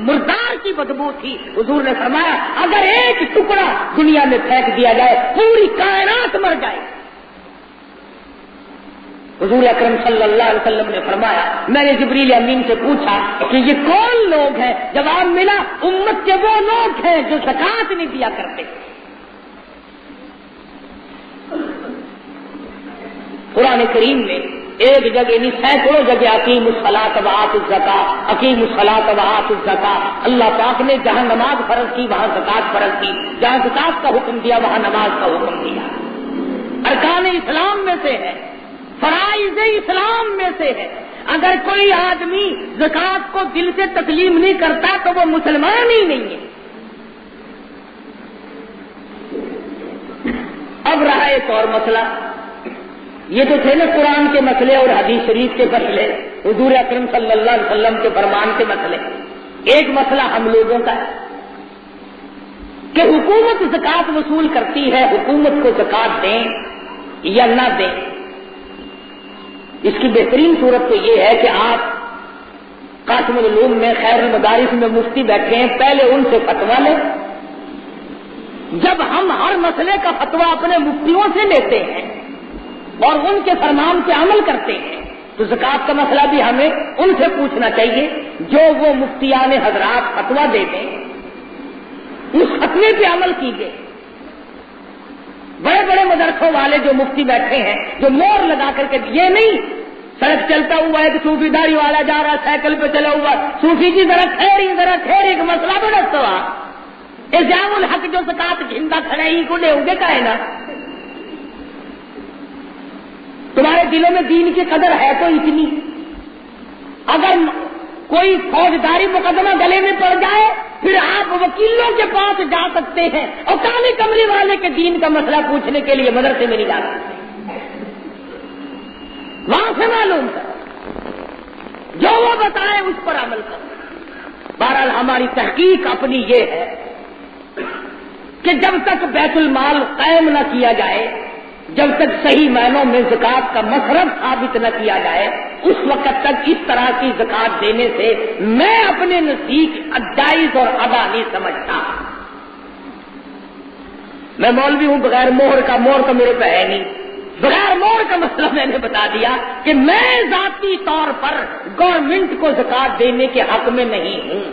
مردار کی بدبو تھی۔ حضور نے فرمایا اگر ایک ٹکڑا دنیا میں پھینک دیا جائے پوری کائنات مر جائے۔ حضور اکرم صلی اللہ علیہ وسلم نے فرمایا، میں نے جبریل امین سے پوچھا کہ یہ کون لوگ ہیں؟ جواب ملا امت کے وہ لوگ ہیں جو زکات نہیں دیا کرتے۔ قرآن کریم میں ایک جگہ نہیں سینکڑوں جگہ اقیم الصلاۃ وآتوا الزکاۃ، اقیم الصلاۃ وآتوا الزکاۃ، اللہ پاک نے جہاں نماز فرض کی وہاں زکات فرض کی، جہاں زکات کا حکم دیا وہاں نماز کا حکم دیا۔ ارکان اسلام میں سے ہے، فرائض اسلام میں سے ہے۔ اگر کوئی آدمی زکات کو دل سے تسلیم نہیں کرتا تو وہ مسلمان ہی نہیں ہے۔ اب رہا ایک اور مسئلہ، یہ تو تھے نا قرآن کے مسئلے اور حدیث شریف کے مسئلے، حضور اکرم صلی اللہ علیہ وسلم کے فرمان کے مسئلے۔ ایک مسئلہ ہم لوگوں کا ہے کہ حکومت زکات وصول کرتی ہے، حکومت کو زکات دیں یا نہ دیں۔ اس کی بہترین صورت تو یہ ہے کہ آپ قاسم العلوم میں خیر المدارس میں مفتی بیٹھے ہیں، پہلے ان سے فتویٰ لیں۔ جب ہم ہر مسئلے کا فتویٰ اپنے مفتیوں سے لیتے ہیں اور ان کے فرمان پہ عمل کرتے ہیں تو زکات کا مسئلہ بھی ہمیں ان سے پوچھنا چاہیے، جو وہ مفتیان حضرات فتویٰ دے دیں اس فتوے پہ عمل کیجیے۔ بڑے بڑے مدرسوں والے جو مفتی بیٹھے ہیں جو مور لگا کر کے، یہ نہیں سڑک چلتا ہوا ہے کہ صوفی داری والا جا رہا سائیکل پہ چلا ہوا، صوفی کی ذرا ٹھہری کہ مسئلہ بڑا سوا الزام الحق جو زکات زندہ کھڑے ہی کو لے ہوں گے کہے نا، تمہارے دلوں میں دین کی قدر ہے تو اتنی، اگر کوئی فوجداری مقدمہ گلے میں پڑ جائے پھر آپ وکیلوں کے پاس جا سکتے ہیں اور کالی کمری والے کے دین کا مسئلہ پوچھنے کے لیے مدرسے میں نہیں جا سکتے، وہاں سے معلوم کرو، جو وہ بتائے اس پر عمل کرو۔ بہرحال ہماری تحقیق اپنی یہ ہے کہ جب تک بیت المال قائم نہ کیا جائے، جب تک صحیح معنوں میں زکات کا مصرف ثابت نہ کیا جائے، اس وقت تک اس طرح کی زکات دینے سے میں اپنے نزدیک جائز اور ادا نہیں سمجھتا۔ میں مولوی ہوں، بغیر مہر کا، مہر تو میرے پہ ہے نہیں، بغیر مہر کا مسئلہ میں نے بتا دیا کہ میں ذاتی طور پر گورنمنٹ کو زکات دینے کے حق میں نہیں ہوں۔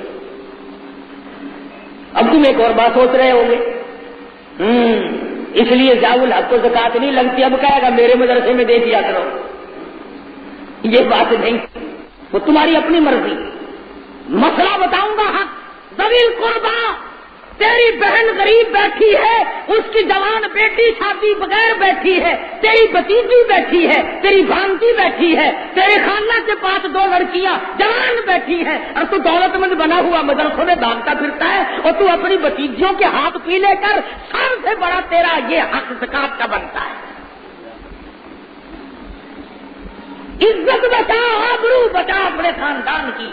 اب تم ایک اور بات سوچ رہے ہوں گے، اس لیے ضیاء الحق کو زکات نہیں لگتی، اب کہے گا میرے مدرسے میں دے دیا کرو۔ یہ بات نہیں، وہ تمہاری اپنی مرضی۔ مسئلہ بتاؤں گا، حق ذوی القربیٰ تیری بہن غریب بیٹھی ہے، اس کی جوان بیٹی شادی بغیر بیٹھی ہے، تیری بھتیجی بیٹھی ہے، تیری بھانجی بیٹھی ہے، تیرے خانہ کے پاس 2 لڑکیاں جوان بیٹھی ہیں، اور تو دولت مند بنا ہوا مدرسوں میں بھاگتا پھرتا ہے، اور تو اپنی بھتیجیوں کے ہاتھ پیلے کر سب سے بڑا تیرا یہ حق زکات کا بنتا ہے۔ عزت بچا، آبرو بچا اپنے خاندان کی۔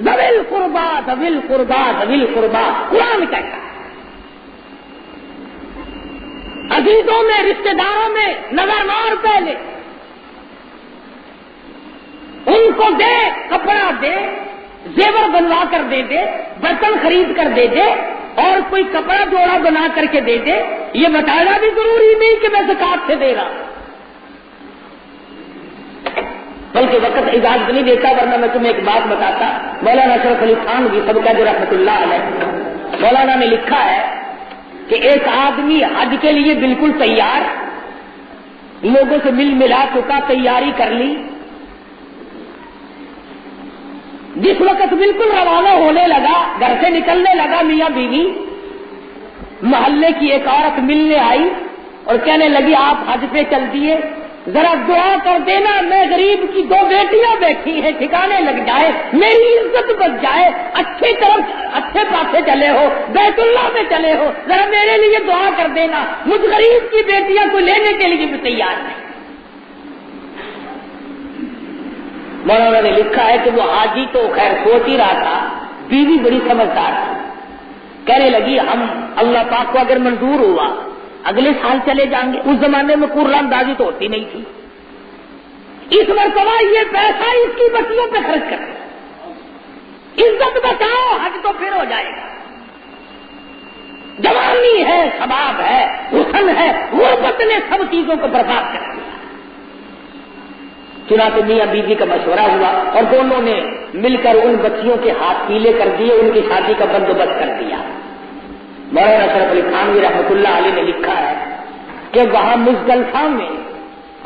ذویل قربا ذویل قربا ذویل قربا قرآن کہتا ہے۔ عزیزوں میں، رشتہ داروں میں نظر مار پہلے، ان کو دے، کپڑا دے، زیور بنوا کر دے دے، برتن خرید کر دے دے، اور کوئی کپڑا جوڑا بنا کر کے دے دے، یہ بتانا بھی ضروری نہیں کہ میں زکات سے دے رہا، بلکہ وقت اجازت نہیں دیتا، ورنہ میں تمہیں ایک بات بتاتا۔ مولانا اشرف علی تھانوی سبقہ جو رحمۃ اللہ علیہ، مولانا نے لکھا ہے کہ ایک آدمی حج کے لیے بالکل تیار، لوگوں سے مل ملا چکا، تیاری کر لی، جس وقت بالکل روانہ ہونے لگا، گھر سے نکلنے لگا، میاں بیوی، محلے کی ایک عورت ملنے آئی اور کہنے لگی آپ حج پہ چل دیے، ذرا دعا کر دینا، میں غریب کی 2 بیٹیاں بیٹھی ہیں، ٹھکانے لگ جائے، میری عزت بچ جائے، اچھے پاسے چلے ہو، بیت اللہ میں چلے ہو، ذرا میرے لیے دعا کر دینا، مجھ غریب کی بیٹیاں کو لینے کے لیے بھی تیار نہیں۔ مولانا نے لکھا ہے کہ وہ حاجی تو خیر سوچ ہی رہا تھا، بیوی بڑی سمجھدار تھی، کہنے لگی ہم اللہ پاک کو اگر منظور ہوا اگلے سال چلے جائیں گے۔ اس زمانے میں قرآن اندازی تو ہوتی نہیں تھی، اس مرتبہ یہ پیسہ اس کی بچیوں پہ خرچ کرے، عزت بچاؤ، حج تو پھر ہو جائے گا، جوانی ہے، شباب ہے، حسن ہے، غربت نے سب چیزوں کو برباد کر دیا۔ چنانچہ میاں بیوی کا مشورہ ہوا اور دونوں نے مل کر ان بچیوں کے ہاتھ پیلے کر دیے، ان کی شادی کا بندوبست کر دیا۔ مولانا اشرف علی تھانوی رحمۃ اللہ علیہ نے لکھا ہے کہ وہاں مزدلفہ میں،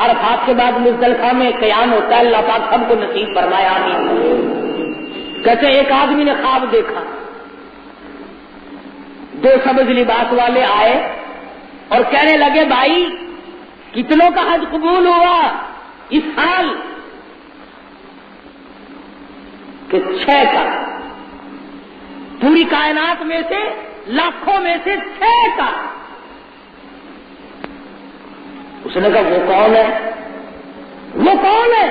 عرفات کے بعد مزدلفہ میں قیام ہوتا ہے، اللہ پاک سب کو نصیب فرمایا، آمین۔ کہتے ایک آدمی نے خواب دیکھا، 2 سبز لباس والے آئے اور کہنے لگے بھائی کتنوں کا حج قبول ہوا اس سال؟ کہ 6 کا، پوری کائنات میں سے لاکھوں میں سے 6 کا۔ اس نے کہا وہ کون ہے؟ وہ کون ہے؟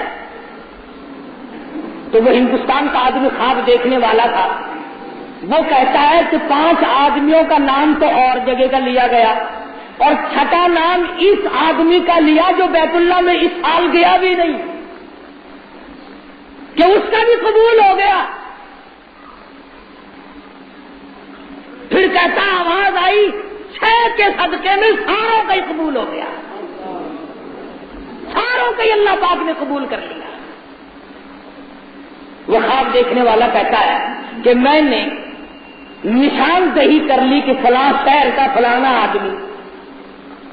تو وہ ہندوستان کا آدمی خواب دیکھنے والا تھا، وہ کہتا ہے کہ 5 آدمیوں کا نام تو اور جگہ کا لیا گیا، اور 6واں نام اس آدمی کا لیا جو بیت اللہ میں اس سال گیا بھی نہیں، کہ اس کا بھی قبول ہو گیا۔ پھر کہتا آواز آئی 6 کے صدقے میں ساروں کا ہی قبول ہو گیا، ساروں کا ہی اللہ پاک نے قبول کر لیا۔ وہ خواب دیکھنے والا کہتا ہے کہ میں نے نشاندہی کر لی کہ فلاں شہر کا فلانا آدمی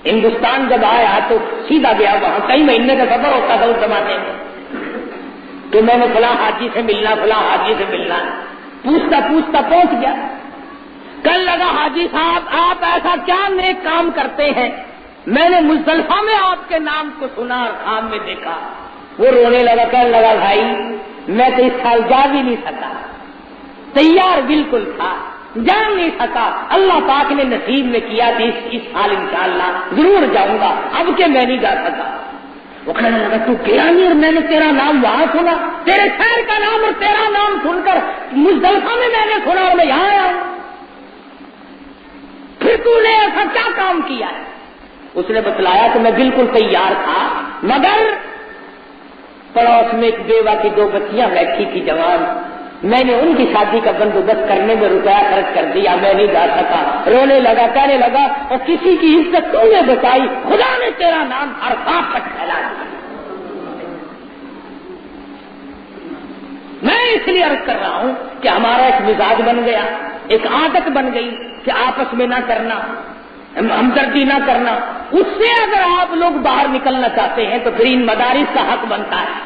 ہندوستان جب آیا تو سیدھا گیا، وہاں کئی مہینے کا سفر ہوتا تھا اس زمانے میں، کہ میں نے فلاں حاجی سے ملنا، فلاں حاجی سے ملنا، پوچھتا پوچھتا پہنچ گیا۔ کل لگا حاجی صاحب آپ ایسا کیا نیک کام کرتے ہیں، میں نے مزدلفہ میں آپ کے نام کو سنا اور خواب میں دیکھا۔ وہ رونے لگا، کہنے لگا بھائی میں تو اس سال جا بھی نہیں سکا، تیار بالکل تھا، جا نہیں سکا، اللہ پاک نے نصیب میں کیا تھی اس سال انشاءاللہ ضرور جاؤں گا، اب کہ میں نہیں جا سکا۔ وہ کہنے لگا تو گیا نہیں اور میں نے تیرا نام وہاں سنا، تیرے شہر کا نام اور تیرا نام سن کر مزدلفہ میں نے سنا اور میں یہاں آیا ہوں، پھر تو نے ایسا کیا کام کیا ہے؟ اس نے بتلایا کہ میں بالکل تیار تھا، مگر پڑوس میں ایک بیوہ کی 2 بچیاں بیٹھی تھی جوان، میں نے ان کی شادی کا بندوبست کرنے میں روپیہ خرچ کر دیا، میں نہیں جا سکا۔ رونے لگا، کہنے لگا اور کسی کی عزت تو نے بچائی، خدا نے تیرا نام ہر خاک تک پھیلا دیا۔ میں اس لیے عرض کر رہا ہوں کہ ہمارا ایک مزاج بن گیا، ایک عادت بن گئی کہ آپس میں نہ کرنا، ہمدردی نہ کرنا۔ اس سے اگر آپ لوگ باہر نکلنا چاہتے ہیں تو پھر ان مدارس کا حق بنتا ہے،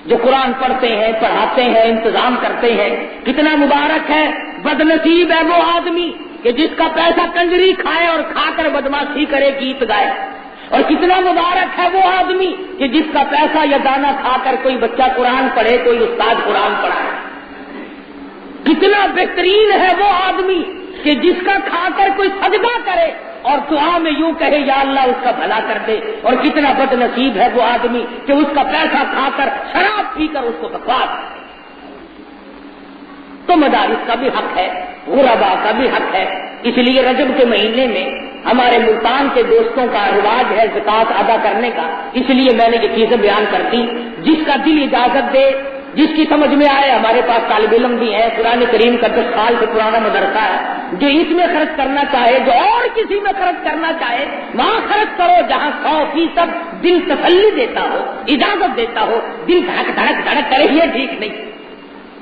جو قرآن پڑھتے ہیں، پڑھاتے ہیں، انتظام کرتے ہیں۔ کتنا مبارک ہے بدنصیب ہے وہ آدمی کہ جس کا پیسہ کنجری کھائے اور کھا کر بدماشی کرے گیت گائے، اور کتنا مبارک ہے وہ آدمی کہ جس کا پیسہ یا دانہ کھا کر کوئی بچہ قرآن پڑھے، کوئی استاد قرآن پڑھائے۔ کتنا بہترین ہے وہ آدمی کہ جس کا کھا کر کوئی سجدہ کرے اور دعا میں یوں کہے یا اللہ اس کا بھلا کر دے، اور کتنا بد نصیب ہے وہ آدمی کہ اس کا پیسہ کھا کر شراب پی کر اس کو بکواس۔ تو مدارس کا بھی حق ہے، غرباء کا بھی حق ہے۔ اس لیے رجب کے مہینے میں ہمارے ملتان کے دوستوں کا رواج ہے زکوٰۃ ادا کرنے کا، اس لیے میں نے یہ چیزیں بیان کر دی۔ جس کا دل اجازت دے، جس کی سمجھ میں آئے، ہمارے پاس طالب علم بھی ہیں، قرآن کریم کا 10 سال سے پرانا مدرسہ ہے، جو اس میں خرچ کرنا چاہے، جو اور کسی میں خرچ کرنا چاہے وہاں خرچ کرو جہاں 100% دل تسلی دیتا ہو، اجازت دیتا ہو، دل دھڑک دھڑک دھڑک کرے، یہ ٹھیک نہیں۔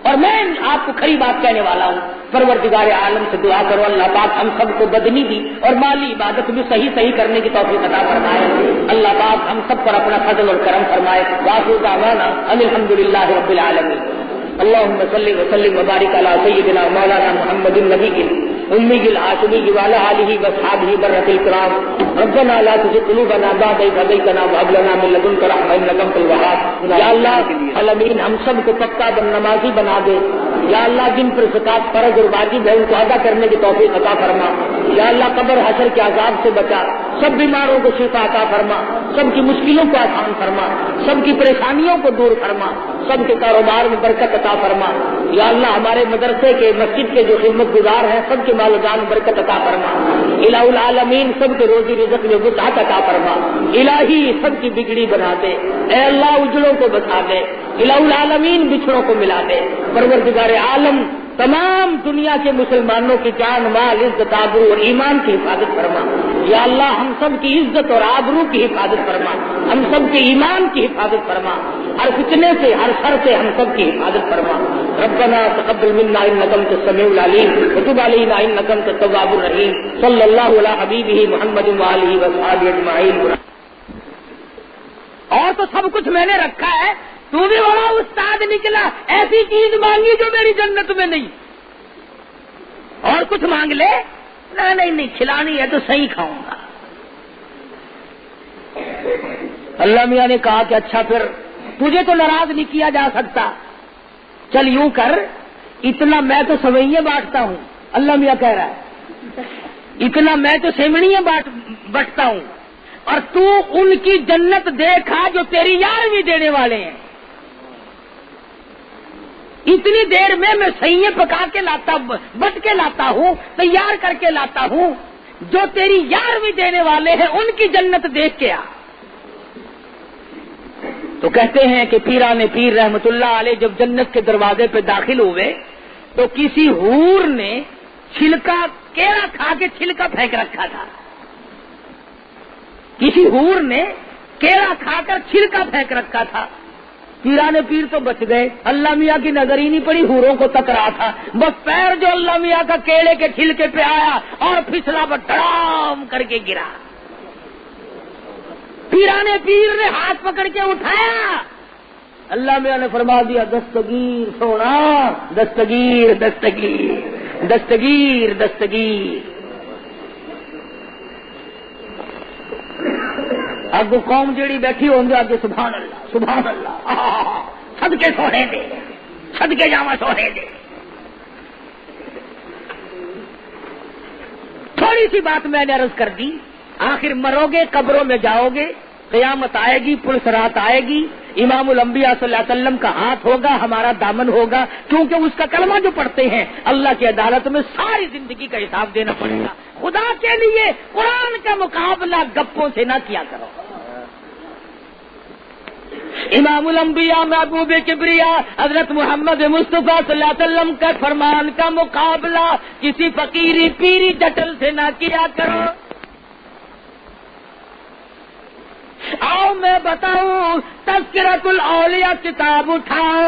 اور میں آپ کو کھری بات کہنے والا ہوں، پروردگار عالم سے دعا کرو اللہ پاک ہم سب کو بدنی دی اور مالی عبادت بھی صحیح کرنے کی توفیق عطا فرمائے۔ اللہ پاک ہم سب پر اپنا فضل اور کرم فرمائے۔ وآخر دعوانا ان الحمدللہ رب العالمین۔ اللهم صل وسلم وبارك على سيدنا مولانا محمد النبي الأمي العاشمي وعلى آله وأصحابه برة الكرام۔ ربنا لا تزغ قلوبنا بعد إذ هديتنا وهب لنا من لدنك رحمة إنك أنت الوهاب۔ یا اللہ عالمین ہم سب کو پکا نمازی بنا دے۔ یا اللہ جن پر زکوٰۃ فرض اور واجب ہے ان کو ادا کرنے کی توفیق عطا فرما۔ یا اللہ قبر حشر کے عذاب سے بچا، سب بیماروں کو شفا عطا فرما، سب کی مشکلوں کو آسان فرما، سب کی پریشانیوں کو دور فرما، سب کے کاروبار میں برکت عطا فرما۔ یا اللہ ہمارے مدرسے کے مسجد کے جو خدمت گزار ہیں سب کے مال و جان برکت عطا فرما۔ الہ العالمین سب کے روزی رزق میں وسعت عطا فرما۔ الہی سب کی بگڑی بنا دے، اے اللہ اجڑوں کو بچا دے، الہ العالمین بچھڑوں کو ملا دے۔ پروردگار عالم تمام دنیا کے مسلمانوں کی جان مال عزت آبرو اور ایمان کی حفاظت فرما۔ یا اللہ ہم سب کی عزت اور آبرو کی حفاظت فرما، ہم سب کے ایمان کی حفاظت فرما، ہر فتنے سے ہر شر سے ہم سب کی حفاظت فرما۔ ربنا تقبل منا انک انت السمیع العلیم وتب علینا انک انت التواب الرحیم۔ صلی اللہ علی حبیبہ محمد وآلہ وصحبہ اجمعین۔ اور تو سب کچھ میں نے رکھا ہے، تو بھی بڑا استاد نکلا، ایسی چیز مانگی جو میری جنت میں نہیں، اور کچھ مانگ لے، نہیں کھلانی ہے تو صحیح کھاؤں گا۔ اللہ میاں نے کہا کہ اچھا پھر تجھے تو ناراض نہیں کیا جا سکتا، چل یوں کر، اتنا میں تو سوئیاں بانٹتا ہوں، اللہ میاں کہہ رہا ہے اتنا میں تو سیمڑیاں بانٹتا ہوں، اور تو ان کی جنت دیکھا جو تیری 11ویں دینے والے ہیں۔ اتنی دیر میں سیئیں پکا کے لاتا، بٹ کے لاتا ہوں، تیار کر کے لاتا ہوں، جو تیری 11ویں دینے والے ہیں ان کی جنت دیکھ کے آ۔ تو کہتے ہیں کہ پیران پیر رحمت اللہ علیہ جب جنت کے دروازے پہ داخل ہوئے تو کسی حور نے چھلکا کیڑا کھا کے چھلکا پھینک رکھا تھا، کسی حور نے کیڑا کھا کر چھلکا پھینک رکھا تھا۔ پیران پیر تو بچ گئے، اللہ میاں کی نظر ہی نہیں پڑی، حوروں کو تک رہا تھا، بس پیر جو اللہ میاں کا کیڑے کے چھلکے پہ آیا اور پھسلا ڈڑام کر کے گرا۔ پیران پیر نے ہاتھ پکڑ کے اٹھایا، اللہ میاں نے فرما دیا دستگیر سونا، دستگیر دستگیر دستگیر دستگیر۔ اب وہ قوم جیڑی بیٹھی ہوں گے آگے سبحان اللہ سبحان اللہ، صدقے سونے دے، صدقے جاوا سونے دے۔ تھوڑی سی بات میں نے عرض کر دی، آخر مرو گے، قبروں میں جاؤ گے، قیامت آئے گی، پولیس رات آئے گی، امام الانبیاء صلی اللہ علیہ وسلم کا ہاتھ ہوگا، ہمارا دامن ہوگا، کیونکہ اس کا کلمہ جو پڑھتے ہیں اللہ کی عدالت میں ساری زندگی کا حساب دینا پڑے گا۔ خدا کے لیے قرآن کا مقابلہ گپوں سے نہ کیا کرو۔ امام الانبیاء محبوب کبریا حضرت محمد مصطفیٰ صلی اللہ علیہ وسلم کا فرمان کا مقابلہ کسی فقیری پیری جٹل سے نہ کیا کرو۔ آؤ میں بتاؤں، تذکرۃ الاولیاء کتاب اٹھاؤ،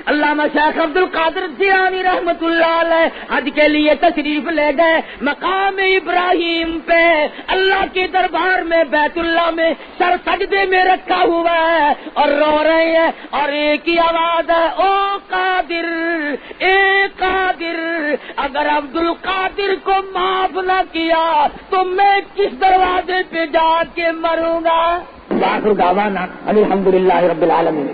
علامہ شیخ عبد القادر جیلانی رحمت اللہ علیہ حج کے لیے تشریف لے گئے مقام ابراہیم پہ، اللہ کے دربار میں بیت اللہ میں سر سجدے میں رکھا ہوا ہے اور رو رہے ہیں، اور ایک ہی آواز ہے، او قادر، اے قادر، اگر عبد القادر کو معاف نہ کیا تو میں کس دروازے پہ جا کے مروں گا؟ آخر دعوانا الحمدللہ رب العالمین۔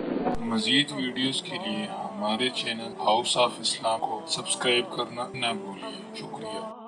مزید ویڈیوز کے لیے ہمارے چینل ہاؤس آف اسلام کو سبسکرائب کرنا نہ بھولیں۔ شکریہ۔